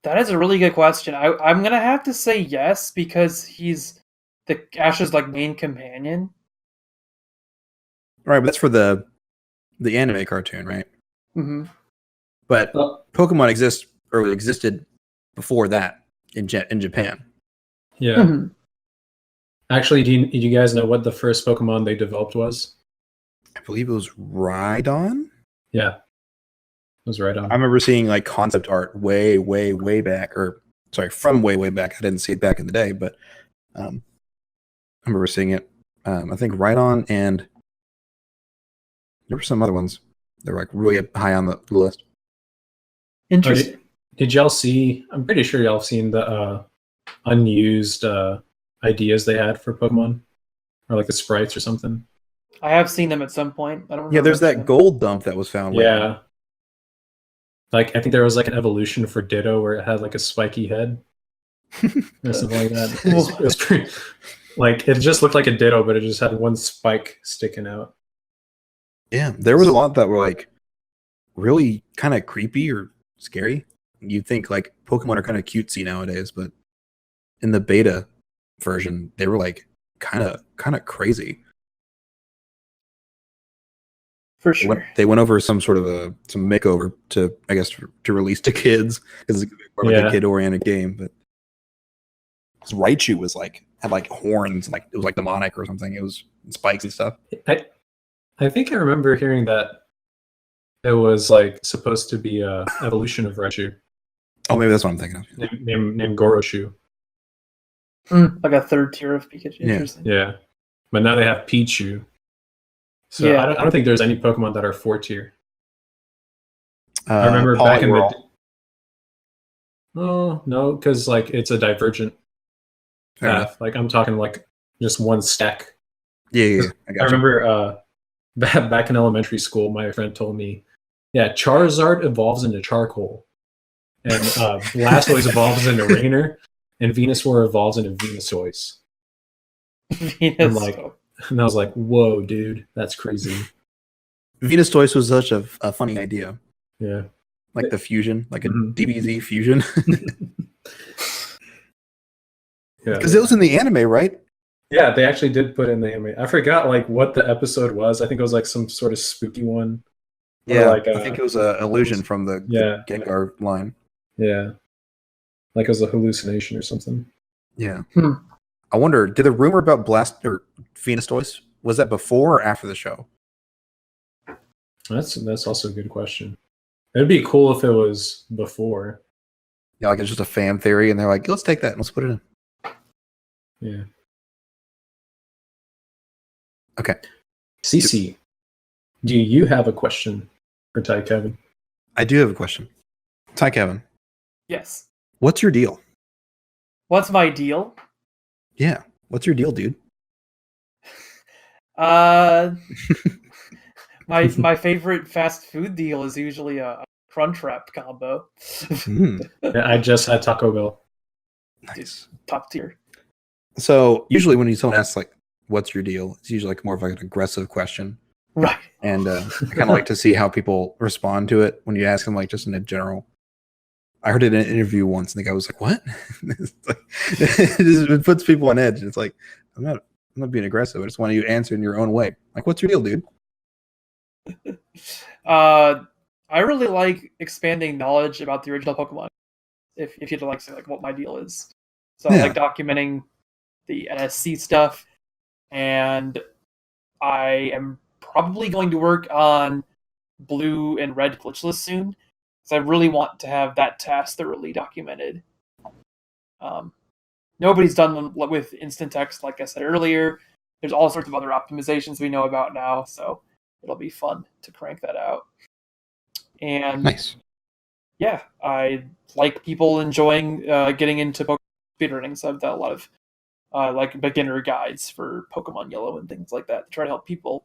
That is a really good question. I'm gonna have to say yes because he's the Ash's like main companion.
All right, but that's for the anime cartoon, right?
Mm-hmm.
But Pokemon existed before that in Japan.
Yeah.
Mm-hmm.
Actually, do you guys know what the first Pokemon they developed was?
I believe it was Rhydon.
Yeah, it was right on.
I remember seeing like concept art way back, or sorry, from way back. I didn't see it back in the day, but I remember seeing it. I think Rhydon and there were some other ones. They were like really high on the list.
Interesting.
Did y'all see? I'm pretty sure y'all have seen the unused ideas they had for Pokemon, or like the sprites or something.
I have seen them at some point. I don't remember.
Yeah, there's that
them.
gold dump that was found.
Yeah. Like I think there was like an evolution for Ditto where it had like a spiky head or something like that. It was pretty, like it just looked like a Ditto, but it just had one spike sticking out.
Yeah, there was a lot that were like really kind of creepy or scary. You'd think like Pokemon are kind of cutesy nowadays, but in the beta version, they were like kind of crazy.
For sure.
They went over some sort of some makeover to, I guess, to release to kids because it's more like a kid-oriented game. But Raichu was like had like horns, like it was like demonic or something. It was spikes and stuff.
I think I remember hearing that it was like supposed to be a evolution of Raichu.
Oh, maybe that's what I'm thinking of.
Named Goroshu.
Like a third tier of Pikachu.
Yeah.
Interesting.
Yeah, but now they have Pichu. So
Yeah.
I don't think there's any Pokemon that are 4-tier. I remember back in the. Oh no, because like it's a divergent path. Like I'm talking like just one stack.
Yeah.
I remember back in elementary school, my friend told me, yeah, Charizard evolves into charcoal, and Blastoise evolves into Rainer, and Venusaur evolves into Venusoise. And I was like, whoa, dude, that's crazy.
Venustoise was such a funny idea.
Yeah.
Like the fusion, like a DBZ fusion.
Yeah.
Because it was in the anime, right?
Yeah, they actually did put in the anime. I forgot like what the episode was. I think it was like some sort of spooky one.
Yeah,
like,
I think it was an illusion from the Gengar line.
Yeah. Like it was a hallucination or something.
Yeah. I wonder, did the rumor about Venustoise, was that before or after the show?
That's also a good question. It'd be cool if it was before.
Yeah, like it's just a fan theory, and they're like, let's take that and let's put it in.
Yeah.
Okay.
CC, do you have a question for TiKevin?
I do have a question. TiKevin,
Yes.
what's your deal?
What's my deal?
Yeah, what's your deal, dude?
My favorite fast food deal is usually a Crunchwrap combo.
Yeah, I just had Taco Bell.
Nice.
Top tier.
So usually when someone asks like, "What's your deal?" It's usually like more of like an aggressive question,
Right.
and I kind of like to see how people respond to it when you ask them like just in a general. I heard it in an interview once, and the guy was like, "What?" It puts people on edge. It's like I'm not being aggressive. I just want you to answer in your own way. Like, what's your deal, dude?
I really like expanding knowledge about the original Pokemon. If you had to like say like what my deal is, so I like documenting the NSC stuff, and I am probably going to work on Blue and Red glitchless soon, because I really want to have that task thoroughly documented. Nobody's done them with instant text, like I said earlier. There's all sorts of other optimizations we know about now, so it'll be fun to crank that out. And
Nice.
yeah, I like people enjoying getting into Pokemon speedrunning, so I've done a lot of like beginner guides for Pokemon Yellow and things like that to try to help people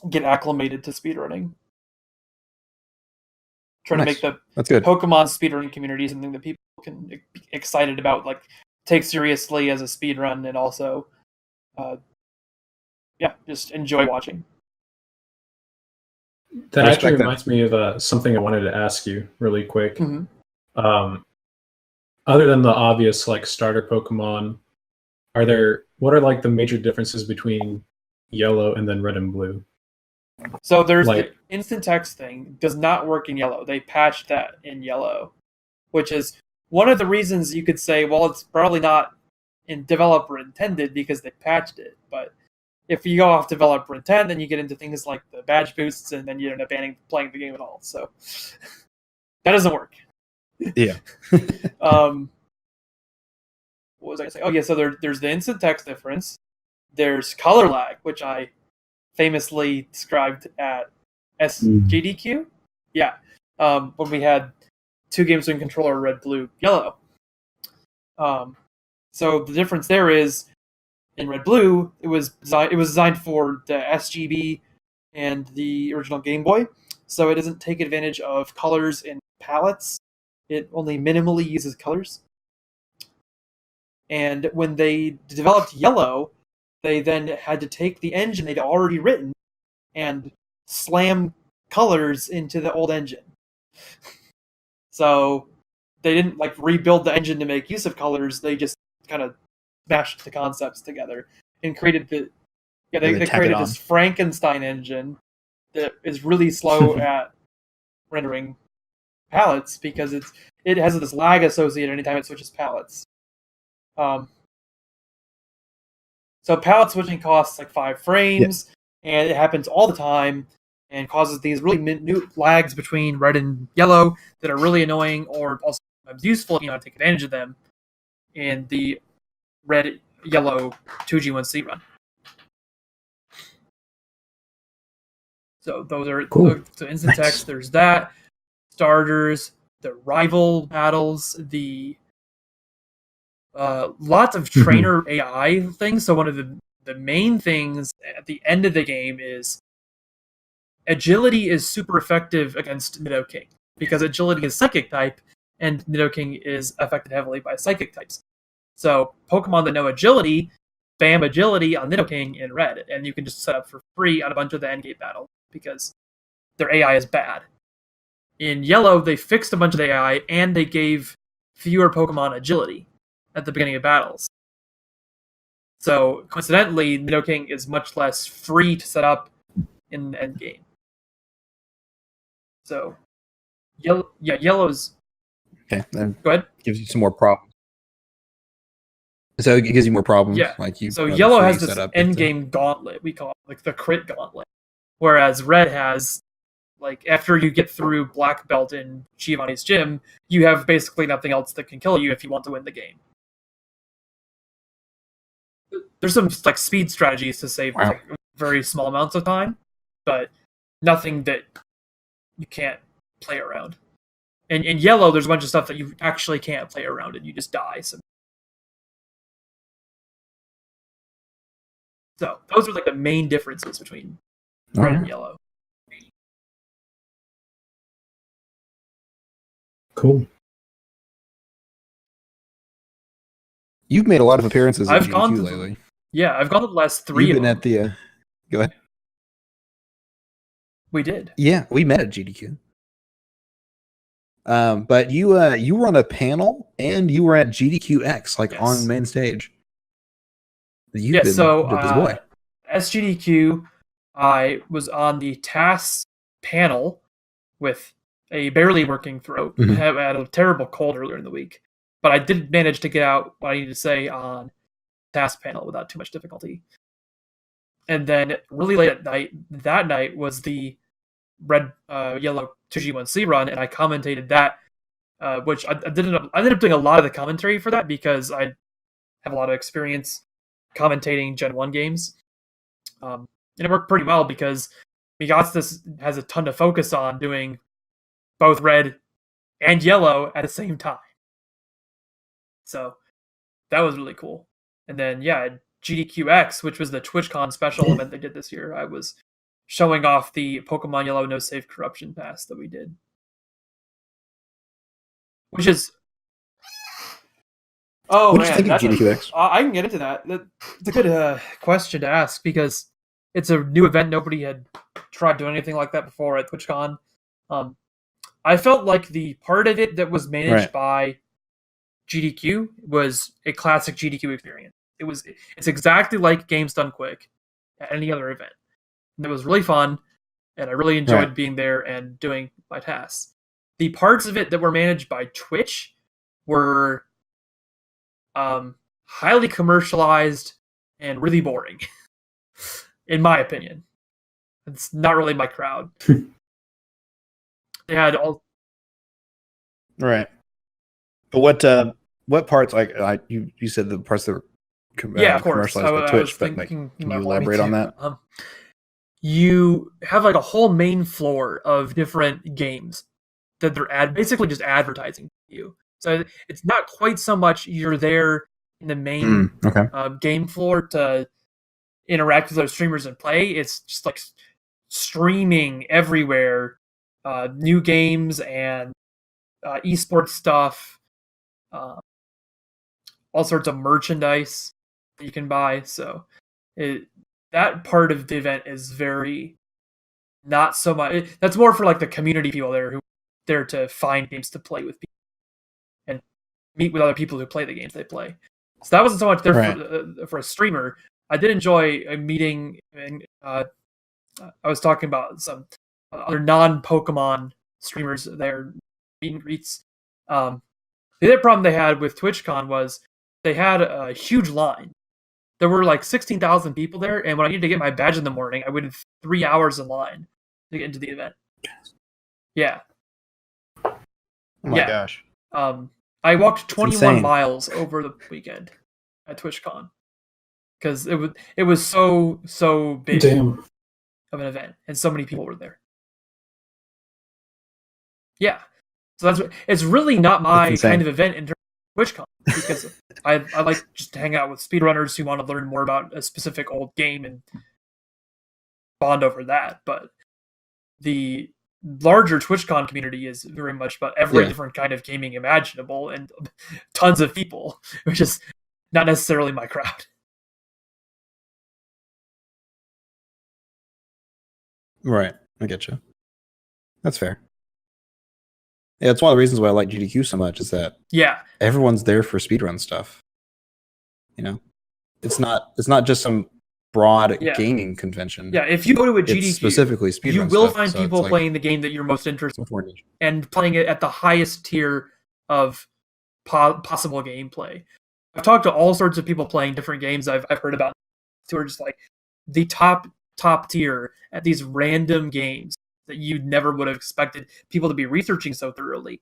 get acclimated to speedrunning. Trying to make the
That's good.
Pokemon speedrunning community something that people can be excited about, like take seriously as a speedrun, and also, just enjoy watching.
That actually reminds me of something I wanted to ask you really quick.
Mm-hmm.
Other than the obvious like starter Pokemon, what are like the major differences between Yellow and then Red and Blue?
So there's the instant text thing does not work in Yellow. They patched that in Yellow, which is one of the reasons you could say, well, it's probably not in developer intended because they patched it. But if you go off developer intent, then you get into things like the badge boosts, and then you end up playing the game at all. So that doesn't work.
Yeah.
What was I going to say? Oh, yeah, so there's the instant text difference. There's color lag, which I famously described at SGDQ. Yeah. When we had two games in controller, red, blue, yellow. So the difference there is, in Red Blue, it was designed for the SGB and the original Game Boy, so it doesn't take advantage of colors in palettes. It only minimally uses colors. And when they developed Yellow, they then had to take the engine they'd already written and slam colors into the old engine. So they didn't like rebuild the engine to make use of colors. They just kind of mashed the concepts together and created they created this Frankenstein engine that is really slow at rendering palettes because it has this lag associated anytime it switches palettes. So palette switching costs like 5 frames, and it happens all the time and causes these really minute lags between red and yellow that are really annoying, or also useful if you know how to take advantage of them in the red yellow 2G1C run. So those are cool. So instant text, there's that. Starters, the rival battles, the lots of trainer AI things. So one of the main things at the end of the game is agility is super effective against Nidoking, because agility is psychic type, and Nidoking is affected heavily by psychic types. So Pokemon that know agility, spam agility on Nidoking in red, and you can just set up for free on a bunch of the endgame battles because their AI is bad. In Yellow, they fixed a bunch of the AI, and they gave fewer Pokemon agility at the beginning of battles. So coincidentally, Nidoking is much less free to set up in the endgame. So Yellow's
okay. Then
go ahead.
Gives you some more problems. So it gives you more problems.
Yeah.
Like you.
So Yellow has this endgame gauntlet, we call it, like the crit gauntlet, whereas Red has, like, after you get through Black Belt in Giovanni's gym, you have basically nothing else that can kill you if you want to win the game. There's some like speed strategies to save like, very small amounts of time, but nothing that you can't play around. And in Yellow, there's a bunch of stuff that you actually can't play around, and you just die. So those are like the main differences between
All
red
right.
and yellow.
Cool.
You've made a lot of appearances at
I've gone
GDQ
to
lately.
Yeah, I've gone to the last 3
You've
of
been
them.
at the. Go ahead.
We did.
Yeah, we met at GDQ. But you were on a panel and you were at GDQX, like
Yes.
on main stage. You've
Yeah,
been
so
the boy.
SGDQ, I was on the TAS panel with a barely working throat.
Mhm.
I had a terrible cold earlier in the week, but I did manage to get out what I needed to say on TAS panel without too much difficulty. And then really late at night, that night was the red yellow 2G1C run, and I commentated that, which I ended up doing a lot of the commentary for that because I have a lot of experience commentating Gen 1 games. And it worked pretty well because Migastas has a ton to focus on doing both red and yellow at the same time. So that was really cool. And then, yeah, GDQX, which was the TwitchCon special event they did this year, I was showing off the Pokemon Yellow No Save Corruption Pass that we did. Which is... Oh,
What did you
man,
think of
that's
GDQX?
I can get into that. It's a good question to ask because it's a new event. Nobody had tried doing anything like that before at TwitchCon. I felt like the part of it that was managed by GDQ was a classic GDQ experience. It's exactly like Games Done Quick at any other event. And it was really fun, and I really enjoyed being there and doing my tasks. The parts of it that were managed by Twitch were highly commercialized and really boring, in my opinion. It's not really my crowd. They had all
Right. But what parts, like you said the parts that were
of course.
commercialized by
I
Twitch,
was
but like,
thinking
can
you
you
might want me
elaborate on
to.
that?
You have like a whole main floor of different games that they're basically just advertising to you. So it's not quite so much you're there in the main
Okay.
game floor to interact with other streamers and play. It's just like streaming everywhere, new games and esports stuff, all sorts of merchandise that you can buy. So that part of the event is very not so much. That's more for like the community people there who are there to find games to play with people and meet with other people who play the games they play. So that wasn't so much there for a streamer. I did enjoy a meeting, and I was talking about some other non-Pokemon streamers there, meet and greets. The other problem they had with TwitchCon was they had a huge line. There were like 16,000 people there, and when I needed to get my badge in the morning, I waited 3 hours in line to get into the event. Yeah.
Oh my gosh.
I walked 21
insane.
miles over the weekend at TwitchCon because it was so big
Damn.
of an event, and so many people were there. Yeah. So it's really not my kind of event in terms of TwitchCon because I like just to hang out with speedrunners who want to learn more about a specific old game and bond over that. But the larger TwitchCon community is very much about every different kind of gaming imaginable and tons of people, which is not necessarily my crowd.
Right. I get you. That's fair. Yeah, it's one of the reasons why I like GDQ so much is that everyone's there for speedrun stuff. You know, it's not just some broad gaming convention.
Yeah, if you go to a GDQ,
specifically speedrun
you will
stuff,
find
so
people
like,
playing the game that you're most interested in and playing it at the highest tier of possible gameplay. I've talked to all sorts of people playing different games I've heard about who are just like the top tier at these random games that you never would have expected people to be researching so thoroughly.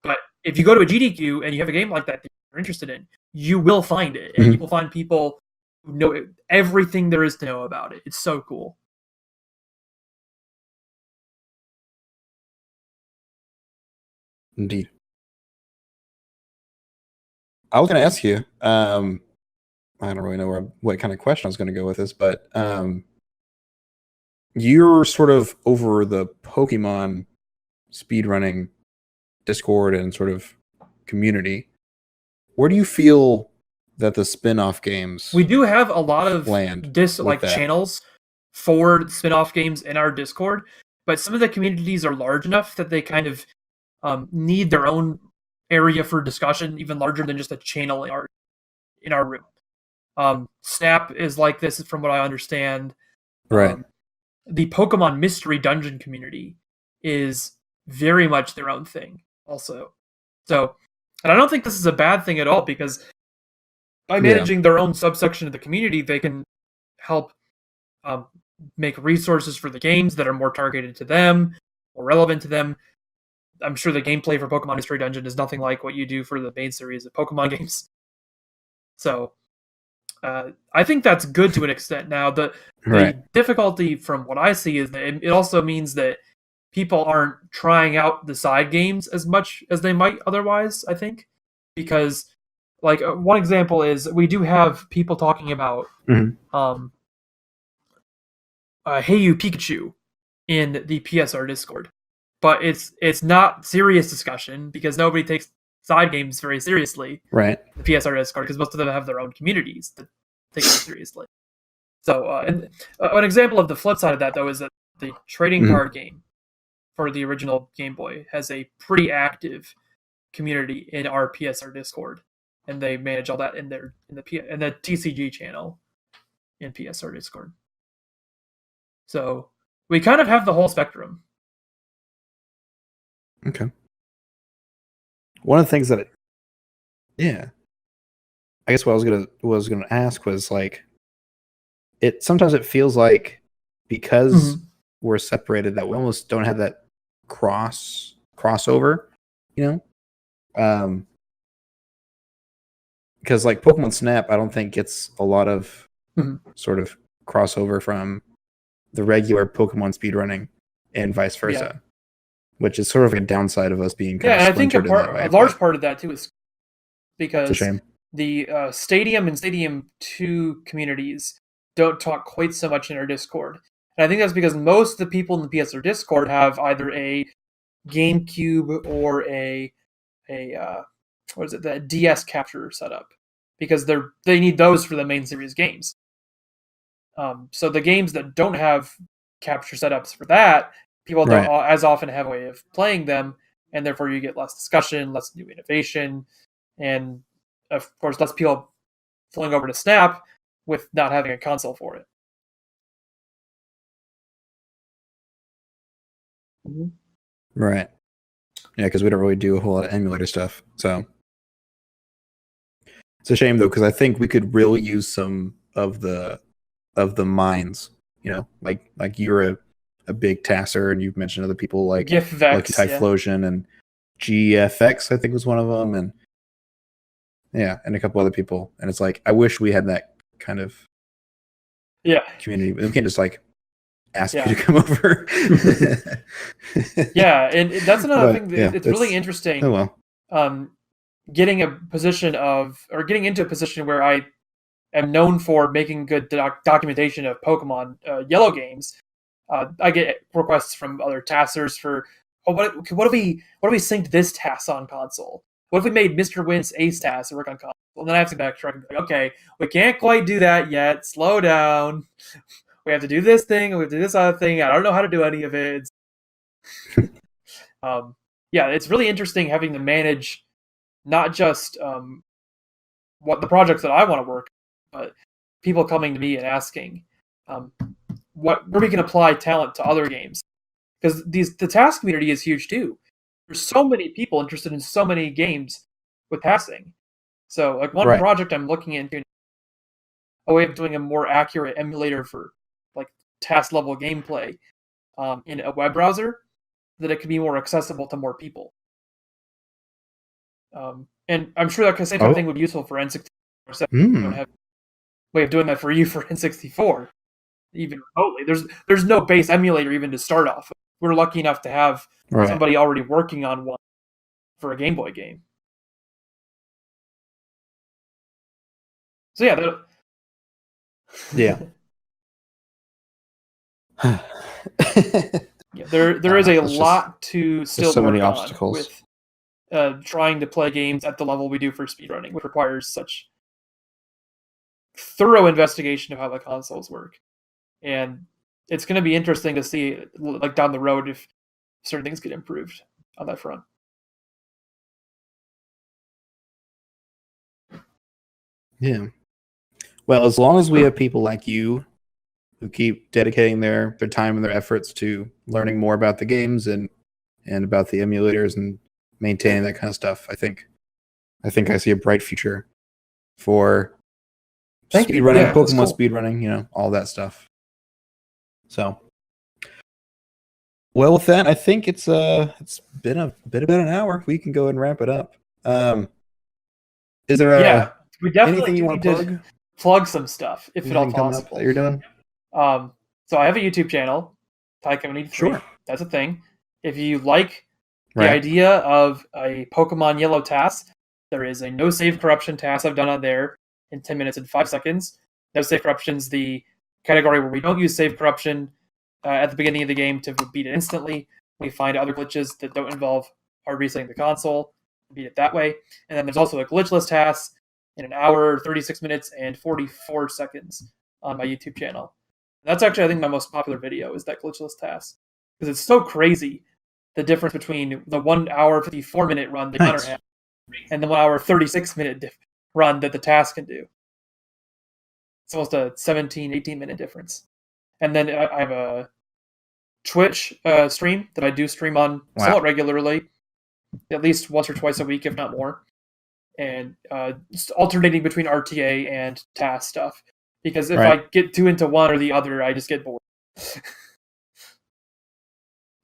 But if you go to a GDQ and you have a game like that you're interested in, you will find it, and you will find people who know everything there is to know about it. It's so cool.
Indeed. I was going to ask you, I don't really know what kind of question I was going to go with this, but you're sort of over the Pokemon speedrunning Discord and sort of community. Where do you feel that the spin-off games
We do have a lot of
land
like
that?
channels for spin-off games in our Discord, but some of the communities are large enough that they kind of need their own area for discussion, even larger than just a channel in our room. Snap is like this, from what I understand.
Right.
The Pokemon Mystery Dungeon community is very much their own thing, also. So, and I don't think this is a bad thing at all, because by managing their own subsection of the community, they can help make resources for the games that are more targeted to them, more relevant to them. I'm sure the gameplay for Pokemon Mystery Dungeon is nothing like what you do for the main series of Pokemon games. So, I think that's good to an extent. Now, the difficulty from what I see is that it also means that people aren't trying out the side games as much as they might otherwise, I think. Because, like, one example is we do have people talking about Hey You Pikachu in the PSR Discord. But it's not serious discussion, because nobody takes side games very seriously.
Right.
The PSR Discord, because most of them have their own communities that take it seriously. So, an example of the flip side of that, though, is that the trading card game for the original Game Boy has a pretty active community in our PSR Discord, and they manage all that in the TCG channel in PSR Discord. So we kind of have the whole spectrum.
Okay. One of the things that, I guess what I was gonna ask was, like, sometimes it feels like because we're separated that we almost don't have that crossover, you know, because like Pokemon Snap, I don't think gets a lot of sort of crossover from the regular Pokemon speedrunning and vice versa. Which is sort of a downside of us being kind of splintered in that way.
A large part of that too is because
it's a shame.
The Stadium and Stadium 2 communities don't talk quite so much in our Discord. And I think that's because most of the people in the PSR Discord have either a GameCube or a the DS capture setup, because they need those for the main series games. So the games that don't have capture setups for that, people don't as often have a way of playing them, and therefore you get less discussion, less new innovation, and of course less people flowing over to Snap with not having a console for it.
Right. Yeah, because we don't really do a whole lot of emulator stuff. So it's a shame, though, because I think we could really use some of the minds. You know, like you're a big TASer, and you've mentioned other people like Typhlosion and GFX, I think was one of them, and and a couple other people. And it's like, I wish we had that kind of community. We can't just like ask you to come over.
And that's another thing that it's really interesting.
Oh well.
Getting into a position where I am known for making good documentation of Pokemon Yellow games. I get requests from other TASers for, what if we synced this TAS on console? What if we made Mr. Wint's Ace TAS work on console? And then I have to backtrack and be like, okay, we can't quite do that yet. Slow down. We have to do this thing, and we have to do this other thing. I don't know how to do any of it. It's really interesting having to manage not just what the projects that I want to work on, but people coming to me and asking where we can apply talent to other games. Because the TAS community is huge too. There's so many people interested in so many games with TASing. So like one project I'm looking into, a way of doing a more accurate emulator for like TAS level gameplay in a web browser, that it could be more accessible to more people. And I'm sure that same kind of thing would be useful for N64. So we don't have a way of doing that for you for N64. Even remotely, there's no base emulator even to start off. We're lucky enough to have somebody already working on one for a Game Boy game. So
Yeah.
Yeah, there is a
it's just-
lot to still
so many
work on
obstacles.
with trying to play games at the level we do for speedrunning, which requires such thorough investigation of how the consoles work. And it's going to be interesting to see, like, down the road, if certain things get improved on that front.
Yeah. Well, as long as we have people like you who keep dedicating their time and their efforts to learning more about the games and about the emulators and maintaining that kind of stuff, I think I see a bright future for
Thank you.
speedrunning,
Yeah, that's
Pokemon
cool.
speedrunning, all that stuff. So, well, with that, I think it's been a bit about an hour. We can go ahead and wrap it up. Is there
Yeah, we definitely
anything you want to
need to plug some stuff, if at all
Anything coming up
possible.
that you're doing?
So I have a YouTube channel, TiKevin83.
Sure.
That's a thing. If you like the
Right.
idea of a Pokemon Yellow TAS, there is a no save corruption TAS I've done on there in 10 minutes and 5 seconds. No save corruption's the category where we don't use save corruption at the beginning of the game to beat it instantly. We find other glitches that don't involve hard resetting the console, beat it that way. And then there's also a glitchless TAS in an hour, 36 minutes, and 44 seconds on my YouTube channel. That's actually, I think, my most popular video is that glitchless TAS, because it's so crazy, the difference between the 1 hour 54-minute run the Gunner had and the 1 hour 36-minute run that the TAS can do. It's almost a 17, 18-minute difference. And then I have a Twitch stream that I do stream on somewhat regularly, at least once or twice a week, if not more. And just alternating between RTA and TAS stuff. Because if I get too into one or the other, I just get bored.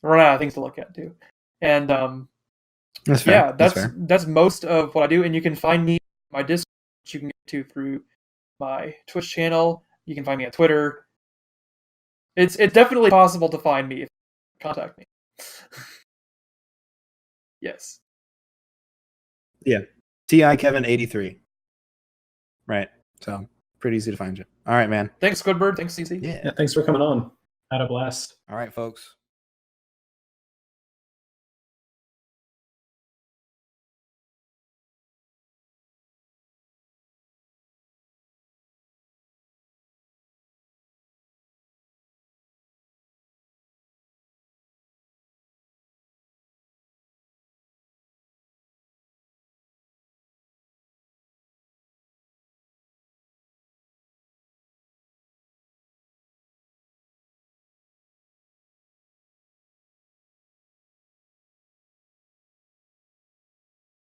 Run out of things to look at too. And
That's fair.
yeah,
fair.
that's most of what I do. And you can find me on my Discord, which you can get to through my Twitch channel. You can find me on Twitter. It's definitely possible to find me if you contact me. Yes.
Yeah. TiKevin83. Right. So pretty easy to find you. All right, man.
Thanks, SquidBird. Thanks, CC.
Yeah.
Yeah, thanks for coming on. Had a blast.
All right, folks.